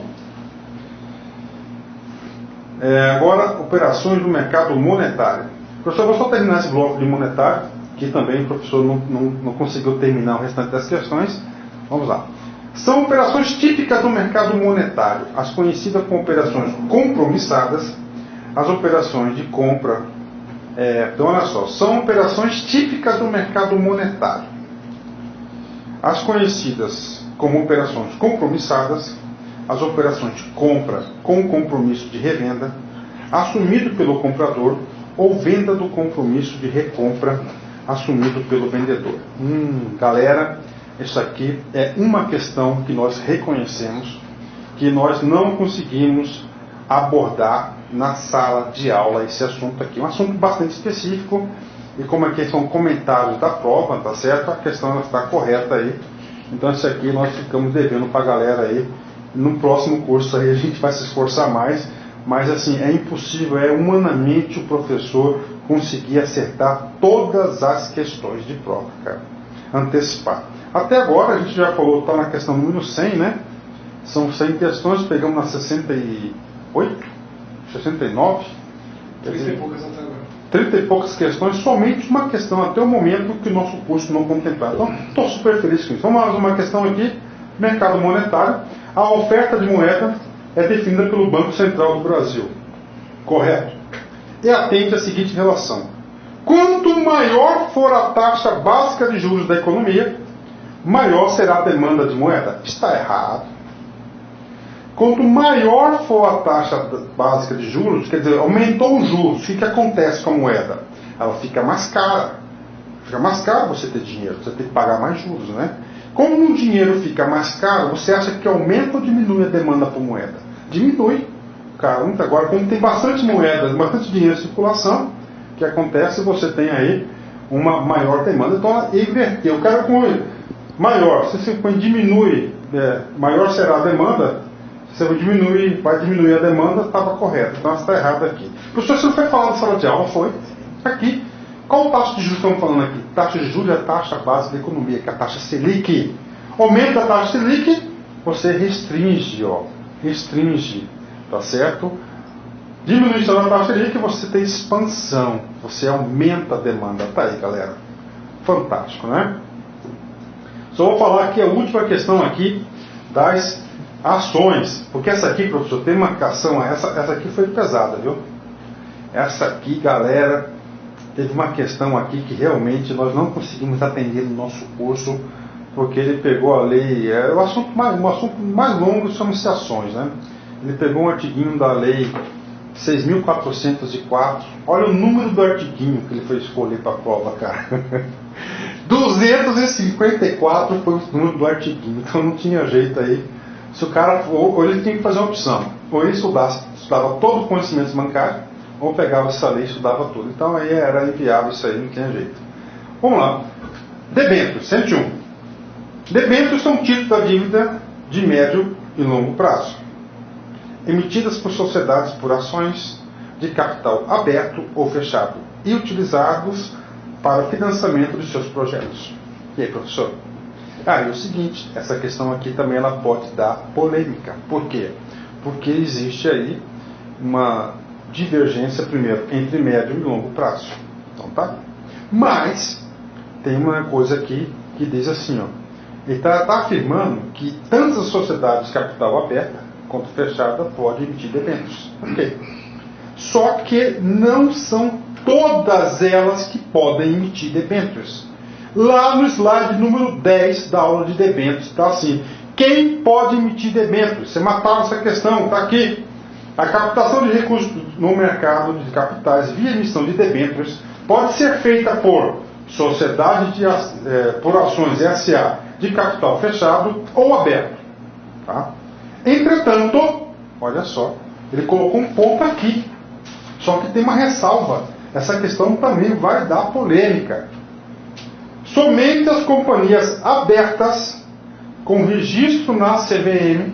Agora, operações do mercado monetário. Professor, eu vou só terminar esse bloco de monetário, que também o professor não conseguiu terminar o restante das questões. Vamos lá. São operações típicas do mercado monetário, as conhecidas como operações compromissadas, as operações de compra. Então, olha só, são operações típicas do mercado monetário, as conhecidas como operações compromissadas, as operações de compra com compromisso de revenda, assumido pelo comprador, ou venda do compromisso de recompra, assumido pelo vendedor. Galera, isso aqui é uma questão que nós reconhecemos, que nós não conseguimos abordar na sala de aula esse assunto aqui. Um assunto bastante específico, e como aqui são comentários da prova, tá certo? A questão está correta aí. Então isso aqui nós ficamos devendo para a galera aí. No próximo curso aí a gente vai se esforçar mais, mas assim, é impossível, humanamente o professor conseguir acertar todas as questões de prova, cara. Antecipar. Até agora a gente já falou, está na questão número 100, né? São 100 questões, pegamos na 68, 69. 30 e poucas até agora. 30 e poucas questões, somente uma questão até o momento que o nosso curso não contemplava. Então, estou super feliz com isso. Vamos lá, uma questão aqui, mercado monetário. A oferta de moeda é definida pelo Banco Central do Brasil. Correto? E atende a seguinte relação. Quanto maior for a taxa básica de juros da economia, maior será a demanda de moeda. Está errado. Quanto maior for a taxa básica de juros, quer dizer, aumentou os juros, o que acontece com a moeda? Ela fica mais cara. Fica mais caro você ter dinheiro, você tem que pagar mais juros, né? Como o dinheiro fica mais caro, você acha que aumenta ou diminui a demanda por moeda? Diminui. Agora, como tem bastante moeda, bastante dinheiro em circulação, o que acontece? Você tem aí uma maior demanda. Então, ela inverteu. O cara com maior, se você põe diminui, maior será a demanda, se você vai diminuir a demanda, estava correto. Então, está errado aqui. Professor, você não foi falar na sala de aula? Foi. Aqui. Qual taxa de juros estamos falando aqui? Taxa de juros é a taxa básica da economia, que é a taxa Selic. Aumenta a taxa Selic, você restringe, restringe, tá certo? Diminuição da taxa Selic, você tem expansão, você aumenta a demanda. Tá aí, galera. Fantástico, né? Só vou falar aqui a última questão aqui das ações, porque essa aqui, professor, tem marcação, essa aqui foi pesada, viu? Essa aqui, galera, teve uma questão aqui que realmente nós não conseguimos atender no nosso curso, porque ele pegou a lei, um assunto mais longo chama-se ações, né? Ele pegou um artiguinho da lei 6.404, olha o número do artiguinho que ele foi escolher para a prova, cara. 254 foi o número do artiguinho, então não tinha jeito aí. Se o cara, ou ele tinha que fazer uma opção, ou ele estudava todo o conhecimento bancário, ou pegava essa lei e estudava tudo. Então aí era inviável isso aí, não tinha jeito. Vamos lá. Debêntures, 101. Debêntures são títulos da dívida de médio e longo prazo, emitidas por sociedades por ações de capital aberto ou fechado e utilizados para o financiamento de seus projetos. E aí, professor? É o seguinte, essa questão aqui também ela pode dar polêmica. Por quê? Porque existe aí uma divergência, primeiro, entre médio e longo prazo. Então tá? Mas tem uma coisa aqui que diz assim, ele está afirmando que tantas as sociedades de capital aberta quanto fechada podem emitir debêntures. Ok. Só que não são todas elas que podem emitir debêntures. Lá no slide número 10 da aula de debêntures está assim, quem pode emitir debêntures? Você mataram essa questão, está aqui. A captação de recursos no mercado de capitais via emissão de debêntures pode ser feita por sociedade por ações SA de capital fechado ou aberto. Tá? Entretanto, olha só, ele colocou um ponto aqui, só que tem uma ressalva. Essa questão também vai dar polêmica. Somente as companhias abertas com registro na CVM,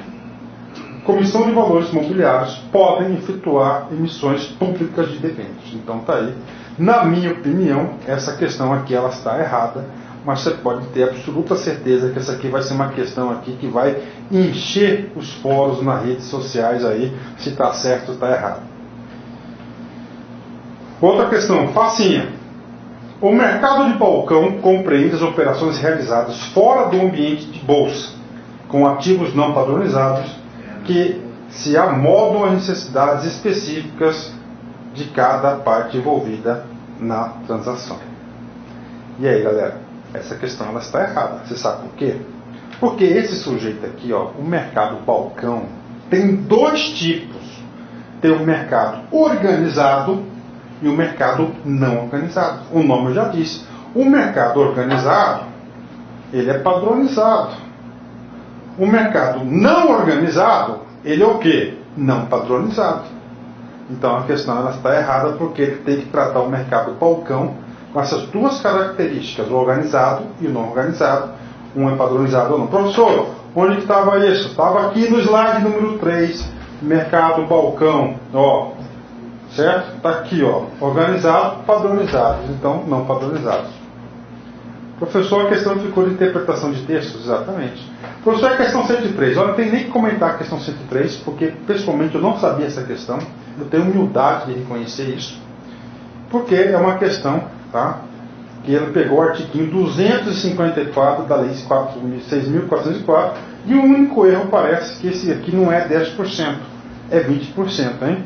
Comissão de Valores Mobiliários podem efetuar emissões públicas de debêntures. Então está aí. Na minha opinião, essa questão aqui ela está errada, mas você pode ter absoluta certeza que essa aqui vai ser uma questão aqui que vai encher os fóruns nas redes sociais aí, se está certo ou está errado. Outra questão, facinha. O mercado de balcão compreende as operações realizadas fora do ambiente de bolsa, com ativos não padronizados, que se amodam às necessidades específicas de cada parte envolvida na transação. E aí, galera, essa questão ela está errada. Você sabe por quê? Porque esse sujeito aqui, ó, o mercado balcão, tem dois tipos. Tem o mercado organizado e o mercado não organizado. O nome eu já disse. O mercado organizado, ele é padronizado. O mercado não organizado, ele é o quê? Não padronizado. Então a questão ela está errada porque ele tem que tratar o mercado balcão com essas duas características, o organizado e o não organizado. Um é padronizado ou não. Professor, onde que estava isso? Estava aqui no slide número 3, mercado balcão, ó, certo? Está aqui, ó, organizado, padronizado, então não padronizados. Professor, a questão ficou de interpretação de textos, exatamente. Professor, a questão 103, olha, não tem nem que comentar a questão 103, porque pessoalmente eu não sabia essa questão, eu tenho humildade de reconhecer isso, porque é uma questão, tá, que ele pegou o artigo 254 da Lei 6.404, e o único erro parece que esse aqui não é 10%, é 20%, hein?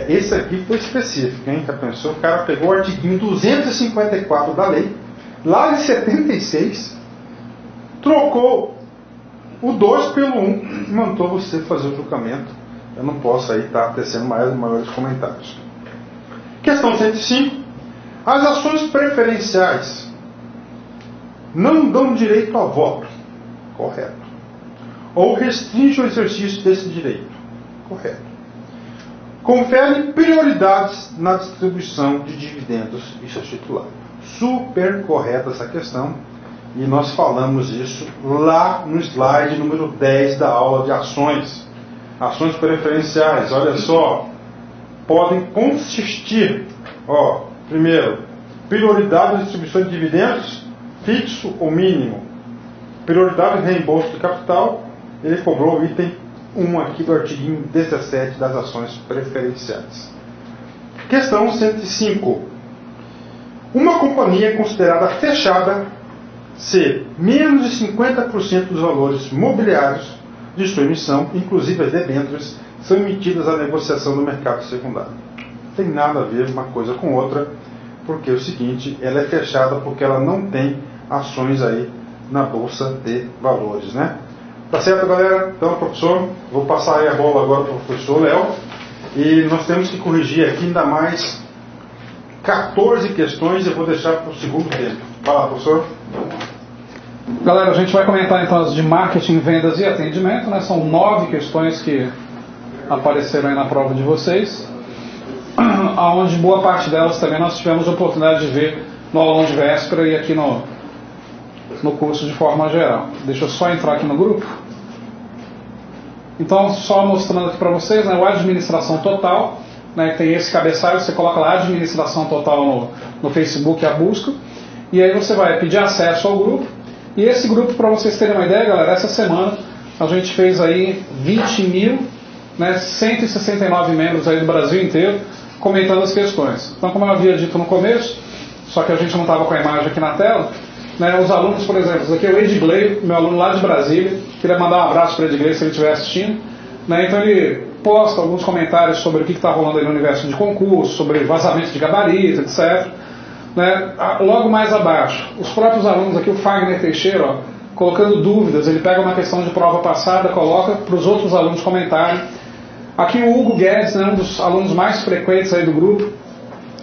Esse aqui foi específico, hein? Já pensou? O cara pegou o artigo 254 da lei, lá em 76, trocou o 2 pelo 1 e mandou você fazer o julgamento. Eu não posso aí estar tecendo maiores comentários. Questão 105. As ações preferenciais não dão direito a voto. Correto. Ou restringe o exercício desse direito. Correto. Confere prioridades na distribuição de dividendos. Isso é titulado. Super correta essa questão. E nós falamos isso lá no slide número 10 da aula de ações. Ações preferenciais, olha só. Podem consistir, ó, primeiro, prioridade na distribuição de dividendos, fixo ou mínimo. Prioridade de reembolso de capital, ele cobrou o item 1 aqui do artigo 17 das ações preferenciais. Questão 105. Uma companhia é considerada fechada se menos de 50% dos valores mobiliários de sua emissão, inclusive as debêntures, são emitidas à negociação no mercado secundário. Não tem nada a ver uma coisa com outra, porque é o seguinte, ela é fechada porque ela não tem ações aí na Bolsa de Valores, né? Tá certo, galera? Então, professor, vou passar aí a bola agora para o professor Léo, e nós temos que corrigir aqui ainda mais 14 questões, eu vou deixar para o segundo tempo. Fala, professor. Galera, a gente vai comentar então as de marketing, vendas e atendimento, né? São 9 questões que apareceram aí na prova de vocês, aonde boa parte delas também nós tivemos a oportunidade de ver no aulão de véspera e aqui no curso de forma geral. Deixa eu só entrar aqui no grupo. Então, só mostrando aqui para vocês, né, o administração total, né, tem esse cabeçalho, você coloca lá administração total no Facebook, a busca, e aí você vai pedir acesso ao grupo. E esse grupo, para vocês terem uma ideia, galera, essa semana a gente fez aí 169 membros aí do Brasil inteiro comentando as questões. Então, como eu havia dito no começo, só que a gente não estava com a imagem aqui na tela, né, os alunos, por exemplo, esse aqui é o Edgley, meu aluno lá de Brasília, queria mandar um abraço para o Edgley se ele estiver assistindo, né, então ele posta alguns comentários sobre o que está rolando aí no universo de concurso, sobre vazamento de gabarito, etc. Né? Logo mais abaixo, os próprios alunos aqui, o Fagner Teixeira, ó, colocando dúvidas, ele pega uma questão de prova passada, coloca para os outros alunos comentarem. Aqui o Hugo Guedes, né, um dos alunos mais frequentes aí do grupo,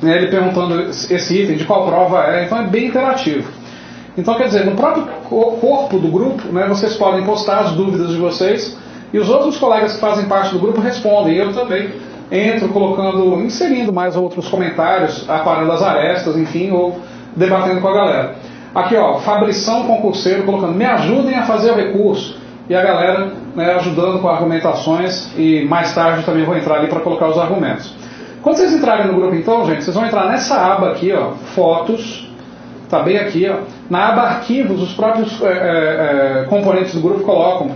né, ele perguntando esse item, de qual prova é, então é bem interativo. Então, quer dizer, no próprio corpo do grupo, né, vocês podem postar as dúvidas de vocês e os outros colegas que fazem parte do grupo respondem. Eu também entro inserindo mais outros comentários, aparando as arestas, enfim, ou debatendo com a galera. Aqui, ó, Fabrição Concurseiro colocando, me ajudem a fazer o recurso. e a galera, né, ajudando com argumentações, e mais tarde também vou entrar ali para colocar os argumentos. Quando vocês entrarem no grupo então, gente, vocês vão entrar nessa aba aqui, ó, fotos, tá bem aqui, ó, na aba arquivos, os próprios componentes do grupo colocam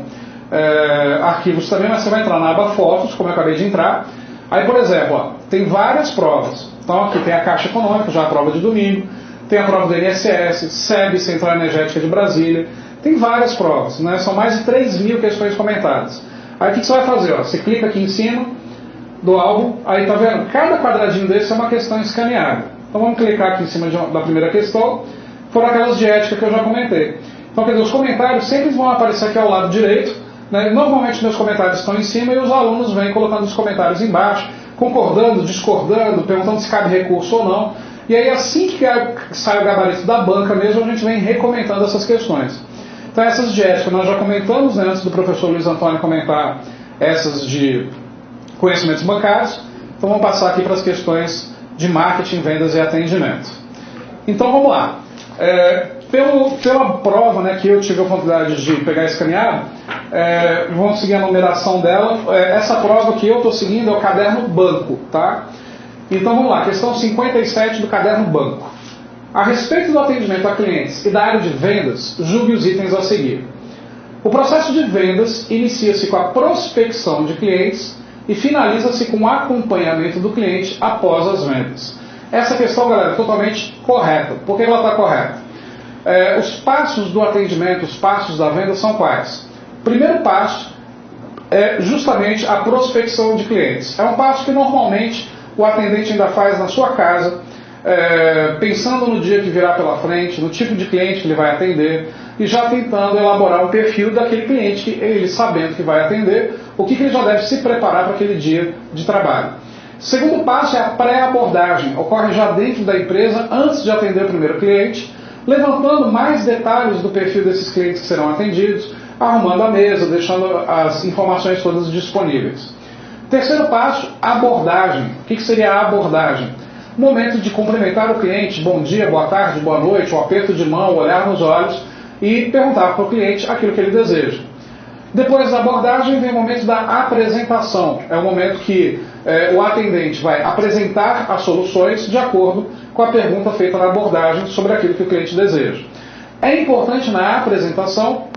arquivos também, mas você vai entrar na aba fotos, como eu acabei de entrar. Aí, por exemplo, ó, tem várias provas. Então aqui tem a Caixa Econômica, já a prova de domingo, tem a prova do INSS, SEB, Central Energética de Brasília, tem várias provas, né? São mais de 3.000 questões comentadas. Aí o que você vai fazer? Ó? Você clica aqui em cima do álbum, aí tá vendo? Cada quadradinho desse é uma questão escaneada. Então vamos clicar aqui em cima da primeira questão, foram aquelas de ética que eu já comentei. Então, quer dizer, os comentários sempre vão aparecer aqui ao lado direito, né? Normalmente meus comentários estão em cima e os alunos vêm colocando os comentários embaixo, concordando, discordando, perguntando se cabe recurso ou não. E aí, assim que sai o gabarito da banca mesmo, a gente vem recomendando essas questões. Então, essas de ética nós já comentamos, né, antes do professor Luiz Antônio comentar essas de conhecimentos bancários. Então, vamos passar aqui para as questões de marketing, vendas e atendimento. Então, vamos lá. Pela prova, né, que eu tive a oportunidade de pegar escaneado, vamos seguir a numeração dela. Essa prova que eu estou seguindo é o caderno banco, tá? Então vamos lá, questão 57 do caderno banco. A respeito do atendimento a clientes e da área de vendas, julgue os itens a seguir. O processo de vendas inicia-se com a prospecção de clientes e finaliza-se com o acompanhamento do cliente após as vendas. Essa questão, galera, é totalmente correta. Por que ela está correta? Os passos do atendimento, os passos da venda são quais? O primeiro passo é justamente a prospecção de clientes. É um passo que normalmente o atendente ainda faz na sua casa, pensando no dia que virá pela frente, no tipo de cliente que ele vai atender, e já tentando elaborar um perfil daquele cliente que ele, sabendo que vai atender, o que ele já deve se preparar para aquele dia de trabalho. Segundo passo é a pré-abordagem, ocorre já dentro da empresa, antes de atender o primeiro cliente, levantando mais detalhes do perfil desses clientes que serão atendidos, arrumando a mesa, deixando as informações todas disponíveis. Terceiro passo, abordagem. O que seria a abordagem? Momento de cumprimentar o cliente, bom dia, boa tarde, boa noite, um aperto de mão, olhar nos olhos e perguntar para o cliente aquilo que ele deseja. Depois da abordagem vem o momento da apresentação. É o momento que o atendente vai apresentar as soluções de acordo com a pergunta feita na abordagem sobre aquilo que o cliente deseja. É importante na apresentação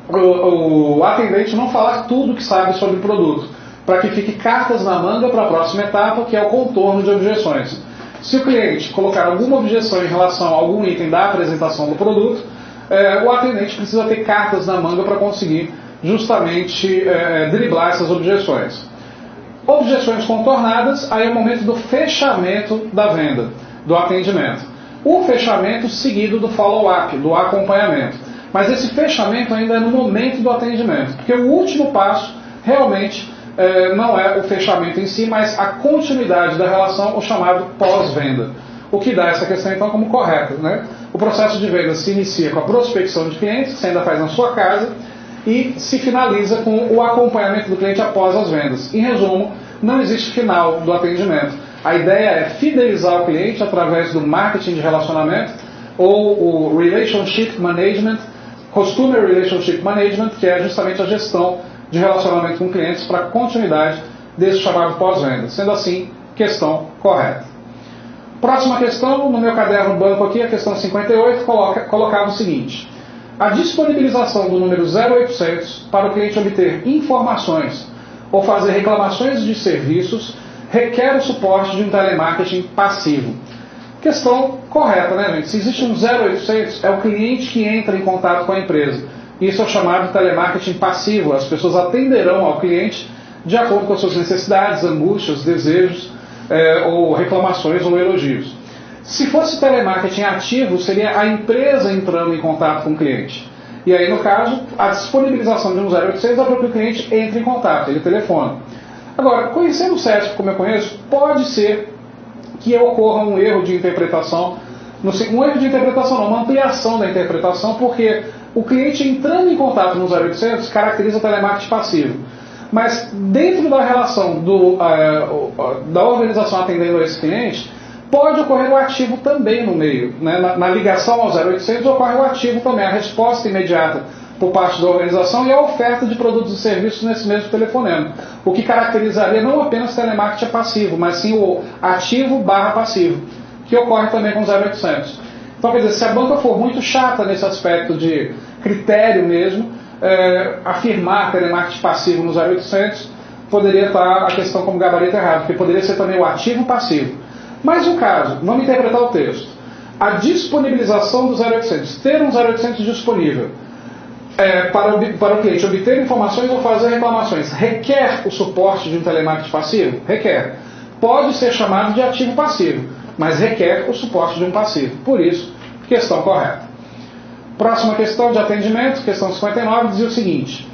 o atendente não falar tudo que sabe sobre o produto, para que fique cartas na manga para a próxima etapa, que é o contorno de objeções. Se o cliente colocar alguma objeção em relação a algum item da apresentação do produto, o atendente precisa ter cartas na manga para conseguir justamente driblar essas objeções. Objeções contornadas, aí é o momento do fechamento da venda, do atendimento. O fechamento seguido do follow-up, do acompanhamento. Mas esse fechamento ainda é no momento do atendimento, porque o último passo realmente não é o fechamento em si, mas a continuidade da relação, o chamado pós-venda. O que dá essa questão então como correta, né? O processo de venda se inicia com a prospecção de clientes, que você ainda faz na sua casa, e se finaliza com o acompanhamento do cliente após as vendas. Em resumo, não existe final do atendimento. A ideia é fidelizar o cliente através do marketing de relacionamento ou o Relationship Management, Customer Relationship Management, que é justamente a gestão de relacionamento com clientes para a continuidade desse chamado pós-venda. Sendo assim, questão correta. Próxima questão, no meu caderno banco aqui, a questão 58, colocava o seguinte: a disponibilização do número 0800 para o cliente obter informações ou fazer reclamações de serviços requer o suporte de um telemarketing passivo. Questão correta, né, gente? Se existe um 0800, é o cliente que entra em contato com a empresa. Isso é chamado de telemarketing passivo. As pessoas atenderão ao cliente de acordo com as suas necessidades, angústias, desejos, ou reclamações ou elogios. Se fosse telemarketing ativo, seria a empresa entrando em contato com o cliente. E aí, no caso, a disponibilização de um 0800 é para que o cliente entre em contato, ele telefona. Agora, conhecendo o CESP como eu conheço, pode ser que ocorra um erro de interpretação, um erro de interpretação não, uma ampliação da interpretação, porque o cliente entrando em contato no 0800 caracteriza telemarketing passivo. Mas dentro da relação da organização atendendo a esse cliente, pode ocorrer o ativo também no meio. Né? Na ligação ao 0800 ocorre o ativo também, a resposta imediata por parte da organização e a oferta de produtos e serviços nesse mesmo telefonema. O que caracterizaria não apenas telemarketing passivo, mas sim o ativo/passivo, que ocorre também com o 0800. Então, quer dizer, se a banca for muito chata nesse aspecto de critério mesmo, afirmar telemarketing passivo no 0800, poderia estar a questão como gabarito errado, porque poderia ser também o ativo/passivo. Mas no caso, vamos interpretar o texto. A disponibilização do 0800, ter um 0800 disponível para o cliente obter informações ou fazer reclamações, requer o suporte de um telemarketing passivo? Requer. Pode ser chamado de ativo passivo, mas requer o suporte de um passivo. Por isso, questão correta. Próxima questão de atendimento, questão 59, dizia o seguinte: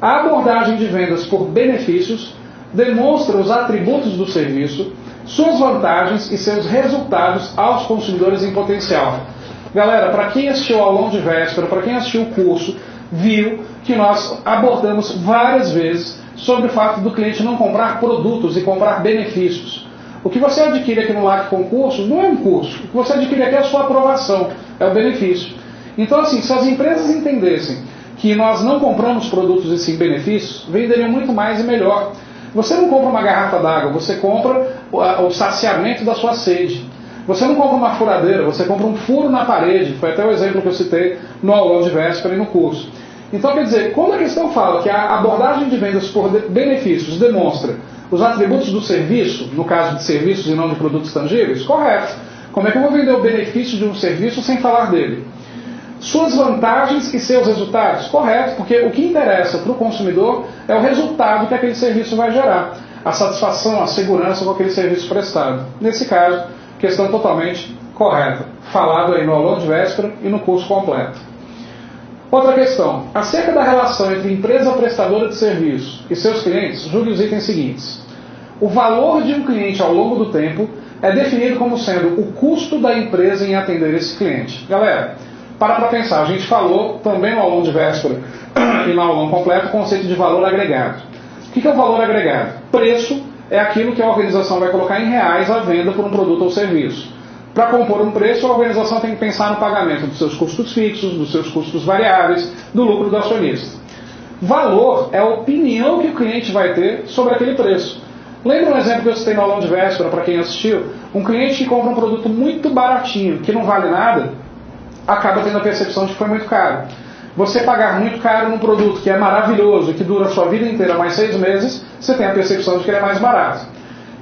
a abordagem de vendas por benefícios demonstra os atributos do serviço, suas vantagens e seus resultados aos consumidores em potencial. Galera, para quem assistiu ao aulão de véspera, para quem assistiu o curso, viu que nós abordamos várias vezes sobre o fato do cliente não comprar produtos e comprar benefícios. O que você adquire aqui no LAC Concursos não é um curso. O que você adquire aqui é a sua aprovação, é o benefício. Então, assim, se as empresas entendessem que nós não compramos produtos e sim benefícios, venderiam muito mais e melhor. Você não compra uma garrafa d'água, você compra o saciamento da sua sede. Você não compra uma furadeira, você compra um furo na parede. Foi até o exemplo que eu citei no aulão de véspera e no curso. Então, quer dizer, quando a questão fala que a abordagem de vendas por benefícios demonstra os atributos do serviço, no caso de serviços e não de produtos tangíveis, correto. Como é que eu vou vender o benefício de um serviço sem falar dele? Suas vantagens e seus resultados, correto, porque o que interessa para o consumidor é o resultado que aquele serviço vai gerar, a satisfação, a segurança com aquele serviço prestado. Nesse caso, questão totalmente correta, falado aí no aulão de véspera e no curso completo. Outra questão, acerca da relação entre empresa prestadora de serviço e seus clientes, julgue os itens seguintes. O valor de um cliente ao longo do tempo é definido como sendo o custo da empresa em atender esse cliente. Galera, para pensar, a gente falou também no aulão de véspera e no aulão completo o conceito de valor agregado. O que é o valor agregado? Preço é aquilo que a organização vai colocar em reais à venda por um produto ou serviço. Para compor um preço, a organização tem que pensar no pagamento dos seus custos fixos, dos seus custos variáveis, do lucro do acionista. Valor é a opinião que o cliente vai ter sobre aquele preço. Lembra um exemplo que eu citei no aulão de véspera, para quem assistiu? Um cliente que compra um produto muito baratinho, que não vale nada, acaba tendo a percepção de que foi muito caro. Você pagar muito caro num produto que é maravilhoso e que dura a sua vida inteira mais 6 meses, você tem a percepção de que ele é mais barato.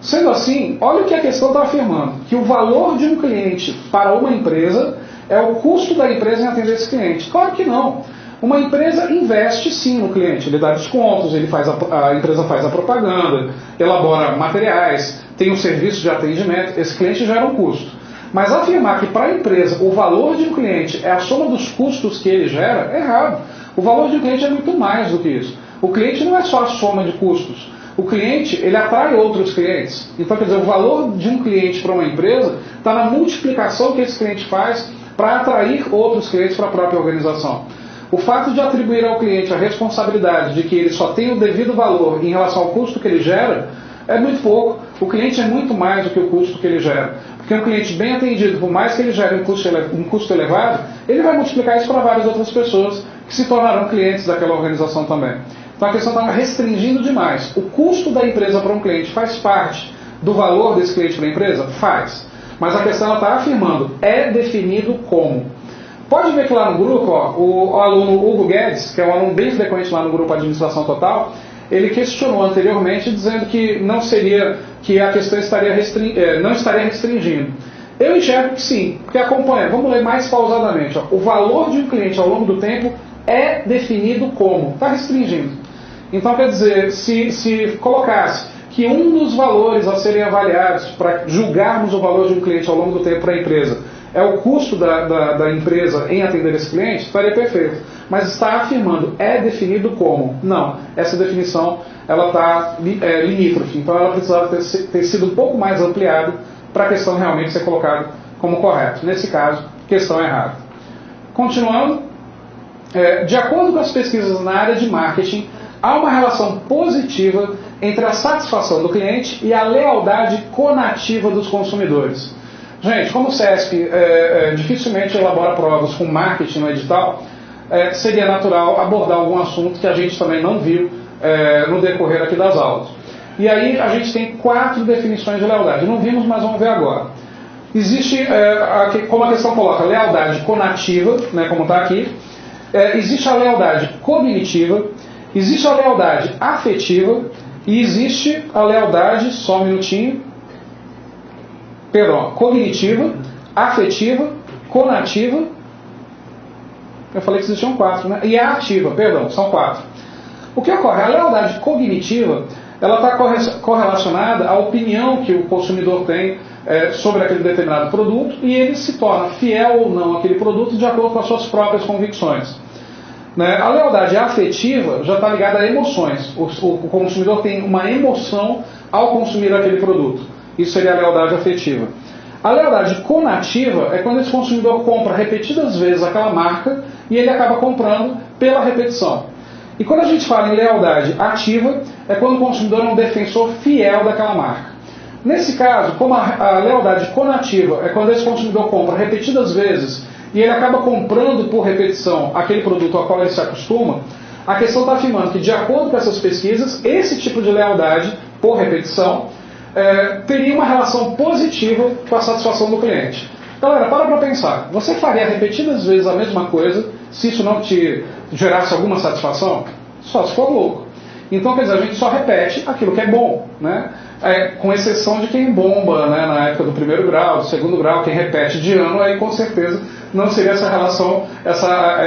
Sendo assim, olha o que a questão está afirmando, que o valor de um cliente para uma empresa é o custo da empresa em atender esse cliente. Claro que não. Uma empresa investe sim no cliente, ele dá descontos, a empresa faz a propaganda, elabora materiais, tem um serviço de atendimento, esse cliente gera um custo. Mas afirmar que para a empresa o valor de um cliente é a soma dos custos que ele gera, é errado. O valor de um cliente é muito mais do que isso. O cliente não é só a soma de custos. O cliente, ele atrai outros clientes. Então, quer dizer, o valor de um cliente para uma empresa está na multiplicação que esse cliente faz para atrair outros clientes para a própria organização. O fato de atribuir ao cliente a responsabilidade de que ele só tem o devido valor em relação ao custo que ele gera é muito pouco. O cliente é muito mais do que o custo que ele gera. Porque um cliente bem atendido, por mais que ele gere um custo elevado, ele vai multiplicar isso para várias outras pessoas que se tornarão clientes daquela organização também. Então a questão está restringindo demais. O custo da empresa para um cliente faz parte do valor desse cliente para a empresa? Faz. Mas a questão está afirmando, é definido como. Pode ver que lá no grupo, ó, o aluno Hugo Guedes, que é um aluno bem frequente lá no grupo Administração Total, ele questionou anteriormente dizendo que não seria, que a questão não estaria restringindo. Eu enxergo que sim, porque acompanha, vamos ler mais pausadamente. Ó, o valor de um cliente ao longo do tempo é definido como, está restringindo. Então, quer dizer, se colocasse que um dos valores a serem avaliados para julgarmos o valor de um cliente ao longo do tempo para a empresa é o custo da empresa em atender esse cliente, estaria perfeito. Mas está afirmando, é definido como? Não, essa definição ela está limítrofe, então ela precisava ter sido um pouco mais ampliada para a questão realmente ser colocada como correto. Nesse caso, questão errada. Continuando, de acordo com as pesquisas na área de marketing, há uma relação positiva entre a satisfação do cliente e a lealdade conativa dos consumidores. Gente, como o CESP dificilmente elabora provas com marketing no edital, seria natural abordar algum assunto que a gente também não viu no decorrer aqui das aulas. E aí a gente tem 4 definições de lealdade. Não vimos, mas vamos ver agora. Existe, como a questão coloca, lealdade conativa, né, como está aqui. Existe a lealdade cognitiva, existe a lealdade afetiva e existe a lealdade, só um minutinho, cognitiva, afetiva, conativa, eu falei que existiam 4, né? E a ativa, são 4. O que ocorre? A lealdade cognitiva, ela está correlacionada à opinião que o consumidor tem sobre aquele determinado produto e ele se torna fiel ou não àquele produto de acordo com as suas próprias convicções. Né? A lealdade afetiva já está ligada a emoções. O consumidor tem uma emoção ao consumir aquele produto. Isso seria a lealdade afetiva. A lealdade conativa é quando esse consumidor compra repetidas vezes aquela marca e ele acaba comprando pela repetição. E quando a gente fala em lealdade ativa, é quando o consumidor é um defensor fiel daquela marca. Nesse caso, como a lealdade conativa é quando esse consumidor compra repetidas vezes e ele acaba comprando por repetição aquele produto ao qual ele se acostuma, a questão está afirmando que, de acordo com essas pesquisas, esse tipo de lealdade por repetição teria uma relação positiva com a satisfação do cliente. Galera, para pensar. Você faria repetidas vezes a mesma coisa se isso não te gerasse alguma satisfação? Só se for louco. Então, quer dizer, a gente só repete aquilo que é bom, né? Com exceção de quem bomba, né, na época do 1º grau, do 2º grau, quem repete de ano, aí com certeza não seria essa relação, essa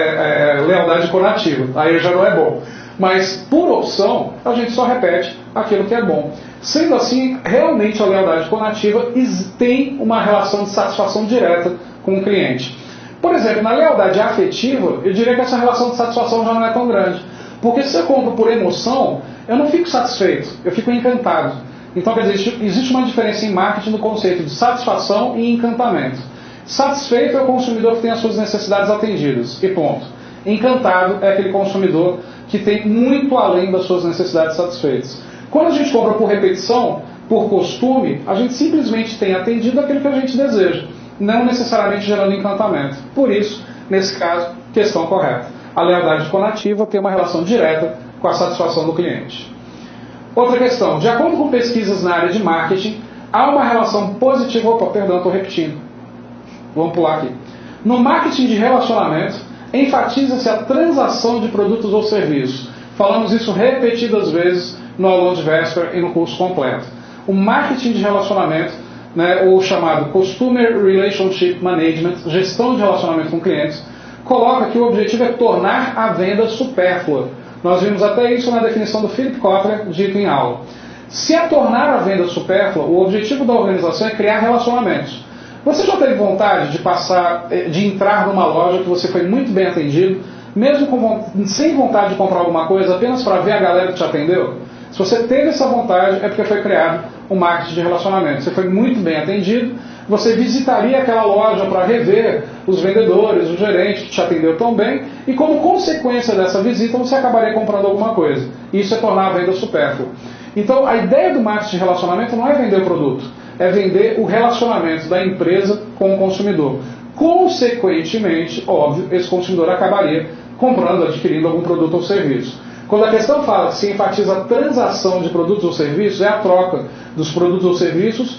lealdade conativa. Aí já não é bom. Mas, por opção, a gente só repete aquilo que é bom. Sendo assim, realmente a lealdade conativa tem uma relação de satisfação direta com o cliente. Por exemplo, na lealdade afetiva, eu diria que essa relação de satisfação já não é tão grande. Porque se eu compro por emoção, eu não fico satisfeito, eu fico encantado. Então, quer dizer, existe uma diferença em marketing no conceito de satisfação e encantamento. Satisfeito é o consumidor que tem as suas necessidades atendidas, e ponto. Encantado é aquele consumidor que tem muito além das suas necessidades satisfeitas. Quando a gente compra por repetição, por costume, a gente simplesmente tem atendido aquilo que a gente deseja, não necessariamente gerando encantamento. Por isso, nesse caso, questão correta. A lealdade conativa tem uma relação direta com a satisfação do cliente. Outra questão. De acordo com pesquisas na área de marketing, há uma relação positiva... estou repetindo. Vamos pular aqui. No marketing de relacionamento, enfatiza-se a transação de produtos ou serviços. Falamos isso repetidas vezes no aulão de véspera e no curso completo. O marketing de relacionamento, né, o chamado Customer Relationship Management, gestão de relacionamento com clientes, coloca que o objetivo é tornar a venda supérflua. Nós vimos até isso na definição do Philip Kotler, dito em aula. Se é tornar a venda supérflua, o objetivo da organização é criar relacionamentos. Você já teve vontade de entrar numa loja que você foi muito bem atendido, mesmo sem vontade de comprar alguma coisa, apenas para ver a galera que te atendeu? Se você teve essa vontade, é porque foi criado um marketing de relacionamento. Você foi muito bem atendido, você visitaria aquela loja para rever os vendedores, o gerente que te atendeu tão bem, e como consequência dessa visita, você acabaria comprando alguma coisa. Isso é tornar a venda supérflua. Então, a ideia do marketing de relacionamento não é vender o produto, é vender o relacionamento da empresa com o consumidor. Consequentemente, óbvio, esse consumidor acabaria comprando, adquirindo algum produto ou serviço. Quando a questão fala que se enfatiza a transação de produtos ou serviços, é a troca dos produtos ou serviços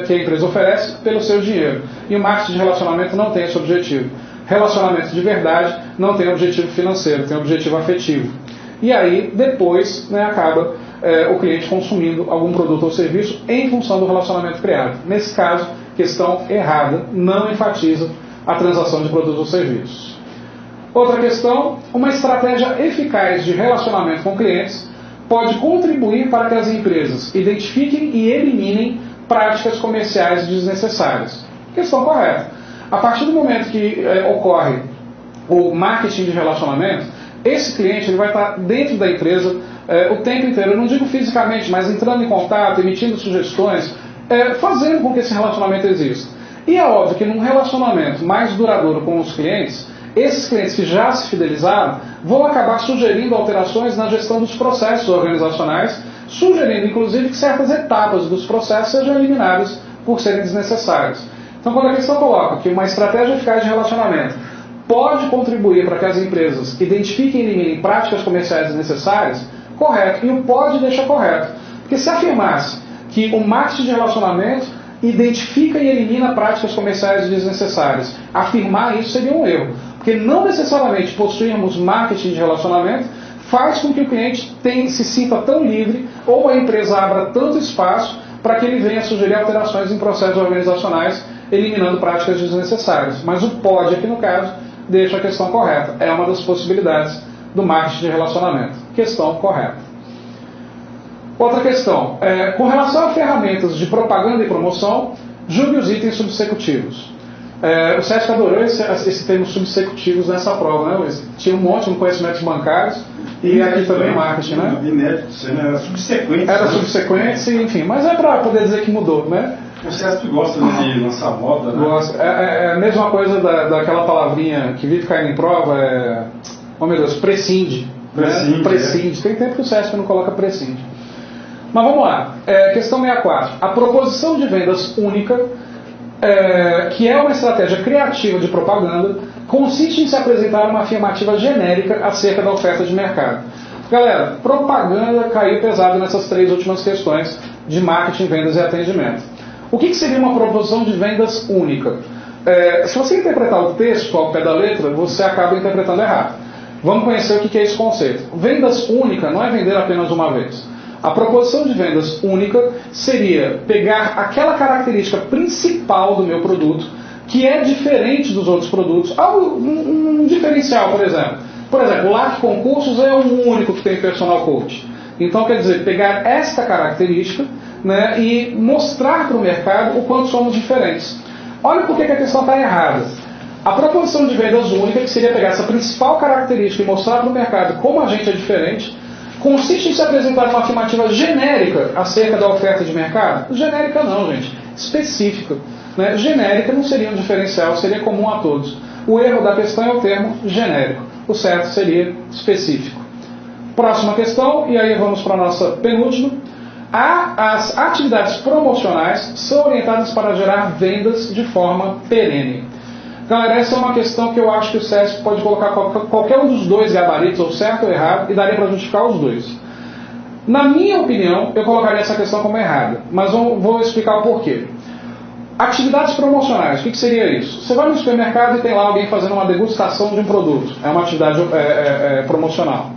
que a empresa oferece pelo seu dinheiro. E o marketing de relacionamento não tem esse objetivo. Relacionamento de verdade não tem objetivo financeiro, tem objetivo afetivo. E aí, depois, acaba o cliente consumindo algum produto ou serviço em função do relacionamento criado. Nesse caso, questão errada, não enfatiza a transação de produtos ou serviços. Outra questão, uma estratégia eficaz de relacionamento com clientes pode contribuir para que as empresas identifiquem e eliminem práticas comerciais desnecessárias. Questão correta. A partir do momento que ocorre o marketing de relacionamento, esse cliente ele vai estar dentro da empresa o tempo inteiro. Eu não digo fisicamente, mas entrando em contato, emitindo sugestões, fazendo com que esse relacionamento exista. E é óbvio que num relacionamento mais duradouro com os clientes, esses clientes que já se fidelizaram vão acabar sugerindo alterações na gestão dos processos organizacionais, sugerindo inclusive que certas etapas dos processos sejam eliminadas por serem desnecessárias. Então, quando a questão coloca que uma estratégia eficaz de relacionamento pode contribuir para que as empresas identifiquem e eliminem práticas comerciais desnecessárias, correto. E o pode deixa correto. Porque se afirmasse que o marketing de relacionamento identifica e elimina práticas comerciais desnecessárias, afirmar isso seria um erro. Porque não necessariamente possuirmos marketing de relacionamento faz com que o cliente se sinta tão livre ou a empresa abra tanto espaço para que ele venha sugerir alterações em processos organizacionais, eliminando práticas desnecessárias. Mas o pode, aqui no caso, deixa a questão correta. É uma das possibilidades do marketing de relacionamento. Questão correta. Outra questão. Com relação a ferramentas de propaganda e promoção, julgue os itens subsecutivos. O SESC adorou esse termo subsecutivos nessa prova, né, Luiz? Tinha um monte de conhecimentos bancários e aqui também marketing, né? Inédito, né? Era subsequente. Era subsequente, enfim, mas é para poder dizer que mudou, né? O SESC gosta de lançar moda, né? Gosta. É a mesma coisa daquela palavrinha que vive caindo em prova, oh meu Deus, prescinde. Prescinde, né? Prescinde. Tem tempo que o SESC não coloca prescinde. Mas vamos lá. Questão 64. A proposição de vendas única, que é uma estratégia criativa de propaganda, consiste em se apresentar uma afirmativa genérica acerca da oferta de mercado. Galera, propaganda caiu pesado nessas 3 últimas questões de marketing, vendas e atendimento. O que seria uma proposição de vendas única? Se você interpretar o texto ao pé da letra, você acaba interpretando errado. Vamos conhecer o que é esse conceito. Vendas única não é vender apenas uma vez. A proposição de vendas única seria pegar aquela característica principal do meu produto, que é diferente dos outros produtos, um diferencial, por exemplo. Por exemplo, o LAC Concursos é o único que tem personal coach. Então, quer dizer, pegar esta característica, né, e mostrar para o mercado o quanto somos diferentes. Olha por que a questão está errada. A proposição de vendas única, que seria pegar essa principal característica e mostrar para o mercado como a gente é diferente, consiste em se apresentar uma afirmativa genérica acerca da oferta de mercado? Genérica não, gente. Específica. Né? Genérica não seria um diferencial, seria comum a todos. O erro da questão é o termo genérico. O certo seria específico. Próxima questão, e aí vamos para a nossa penúltima. As atividades promocionais são orientadas para gerar vendas de forma perene. Galera, essa é uma questão que eu acho que o SESC pode colocar qualquer um dos 2 gabaritos, ou certo ou errado, e daria para justificar os 2. Na minha opinião, eu colocaria essa questão como errada, mas vou explicar o porquê. Atividades promocionais, o que seria isso? Você vai no supermercado e tem lá alguém fazendo uma degustação de um produto, é uma atividade promocional.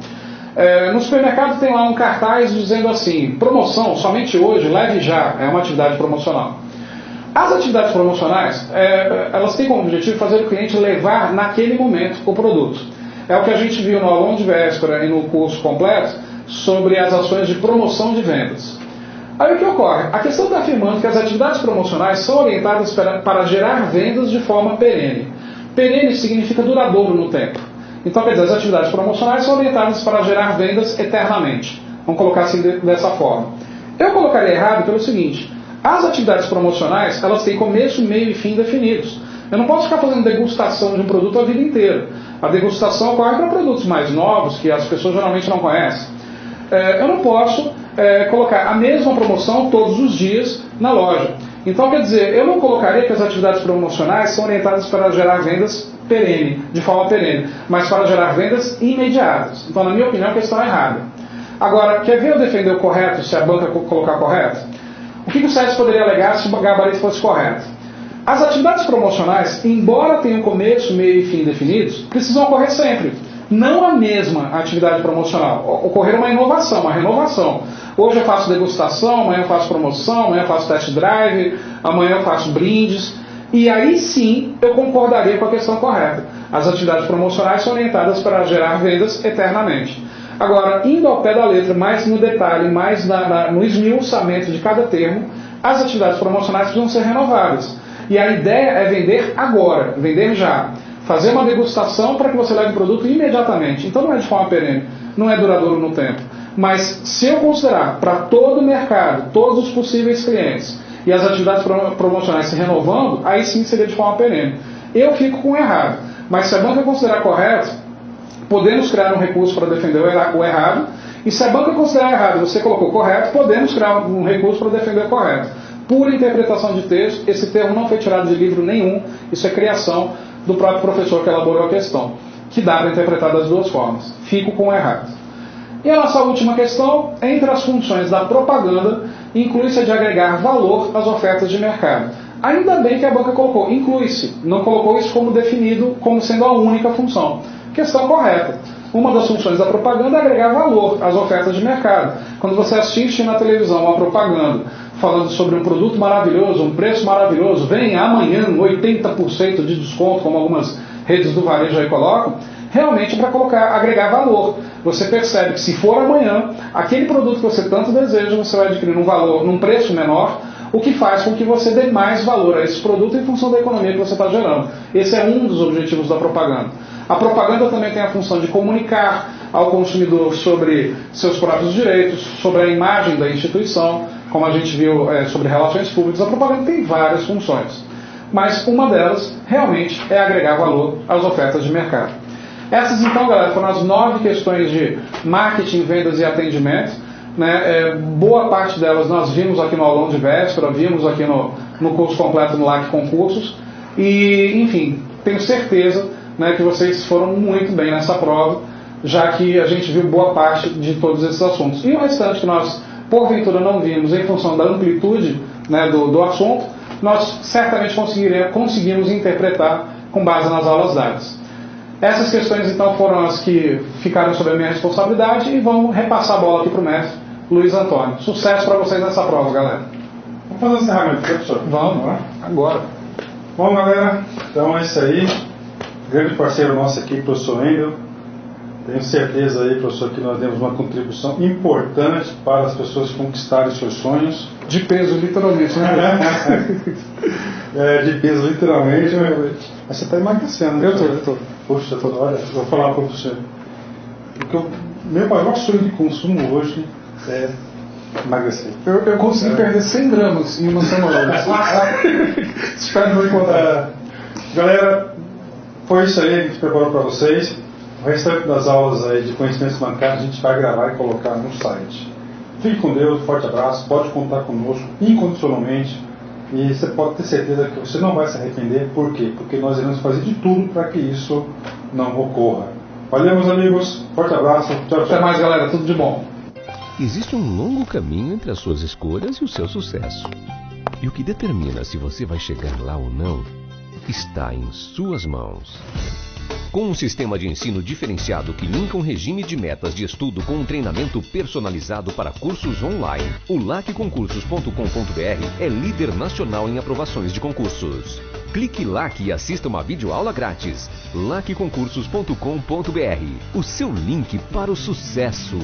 No supermercado tem lá um cartaz dizendo assim, promoção, somente hoje, leve já, é uma atividade promocional. As atividades promocionais, elas têm como objetivo fazer o cliente levar naquele momento o produto. É o que a gente viu no aulão de véspera e no curso completo sobre as ações de promoção de vendas. Aí o que ocorre? A questão está afirmando que as atividades promocionais são orientadas para gerar vendas de forma perene. Perene significa duradouro no tempo. Então, quer dizer, as atividades promocionais são orientadas para gerar vendas eternamente. Vamos colocar assim dessa forma. Eu colocaria errado pelo seguinte: as atividades promocionais, elas têm começo, meio e fim definidos. Eu não posso ficar fazendo degustação de um produto a vida inteira. A degustação ocorre para produtos mais novos, que as pessoas geralmente não conhecem. Eu não posso colocar a mesma promoção todos os dias na loja. Então, quer dizer, eu não colocaria que as atividades promocionais são orientadas para gerar vendas perene, de forma perene, mas para gerar vendas imediatas. Então, na minha opinião, a questão é errada. Agora, quer ver eu defender o correto se a banca colocar correto? O que o SESC poderia alegar se o gabarito fosse correto? As atividades promocionais, embora tenham começo, meio e fim definidos, precisam ocorrer sempre. Não a mesma atividade promocional. Ocorrer uma inovação, uma renovação. Hoje eu faço degustação, amanhã eu faço promoção, amanhã eu faço test drive, amanhã eu faço brindes. E aí sim eu concordaria com a questão correta. As atividades promocionais são orientadas para gerar vendas eternamente. Agora, indo ao pé da letra, mais no detalhe, mais no esmiuçamento de cada termo, as atividades promocionais precisam ser renovadas. E a ideia é vender agora, vender já. Fazer uma degustação para que você leve o produto imediatamente. Então não é de forma perene, não é duradouro no tempo. Mas se eu considerar para todo o mercado, todos os possíveis clientes, e as atividades promocionais se renovando, aí sim seria de forma perene. Eu fico com o errado. Mas se a banca considerar correto, podemos criar um recurso para defender o errado. E se a banca considerar errado e você colocou correto, podemos criar um recurso para defender o correto. Pura interpretação de texto, esse termo não foi tirado de livro nenhum, isso é criação do próprio professor que elaborou a questão, que dá para interpretar das duas formas. Fico com o errado. E a nossa última questão, entre as funções da propaganda, inclui-se a de agregar valor às ofertas de mercado. Ainda bem que a banca colocou, inclui-se, não colocou isso como definido, como sendo a única função. Questão correta. Uma das funções da propaganda é agregar valor às ofertas de mercado. Quando você assiste na televisão uma propaganda falando sobre um produto maravilhoso, um preço maravilhoso, vem amanhã 80% de desconto, como algumas redes do varejo aí colocam, realmente para agregar valor. Você percebe que se for amanhã, aquele produto que você tanto deseja, você vai adquirir num preço menor, o que faz com que você dê mais valor a esse produto em função da economia que você está gerando. Esse é um dos objetivos da propaganda. A propaganda também tem a função de comunicar ao consumidor sobre seus próprios direitos, sobre a imagem da instituição, como a gente viu sobre relações públicas. A propaganda tem várias funções, mas uma delas realmente é agregar valor às ofertas de mercado. Essas então, galera, foram as 9 questões de marketing, vendas e atendimento. Boa parte delas nós vimos aqui no aulão de véspera, vimos aqui no curso completo no LAC Concursos. E, enfim, tenho certeza que vocês foram muito bem nessa prova, já que a gente viu boa parte de todos esses assuntos. E o restante que nós, porventura, não vimos em função da amplitude do assunto, nós certamente conseguimos interpretar com base nas aulas dadas. Essas questões, então, foram as que ficaram sob a minha responsabilidade e vamos repassar a bola aqui para o mestre Luiz Antônio. Sucesso para vocês nessa prova, galera. Vamos fazer um encerramento, professor? Vamos lá, agora. Bom, galera, então é isso aí. Grande parceiro nosso aqui, professor Engel. Tenho certeza aí, professor, que nós demos uma contribuição importante para as pessoas conquistarem seus sonhos. De peso, literalmente, né? De peso, literalmente. Mas você está emagrecendo, né? Eu estou. Poxa, olha, vou falar para você. Meu maior sonho de consumo hoje é emagrecer. Eu consegui perder 100 gramas em uma semana. Espero não encontrar. Galera, foi isso aí que a gente preparou para vocês. O restante das aulas aí de conhecimentos bancários a gente vai gravar e colocar no site. Fique com Deus, forte abraço, pode contar conosco incondicionalmente e você pode ter certeza que você não vai se arrepender. Por quê? Porque nós iremos fazer de tudo para que isso não ocorra. Valeu, meus amigos, forte abraço, tchau, tchau. Até mais, galera, tudo de bom. Existe um longo caminho entre as suas escolhas e o seu sucesso. E o que determina se você vai chegar lá ou não está em suas mãos. Com um sistema de ensino diferenciado que linka um regime de metas de estudo com um treinamento personalizado para cursos online, o lacconcursos.com.br é líder nacional em aprovações de concursos. Clique LAC e assista uma videoaula grátis. lacconcursos.com.br, o seu link para o sucesso.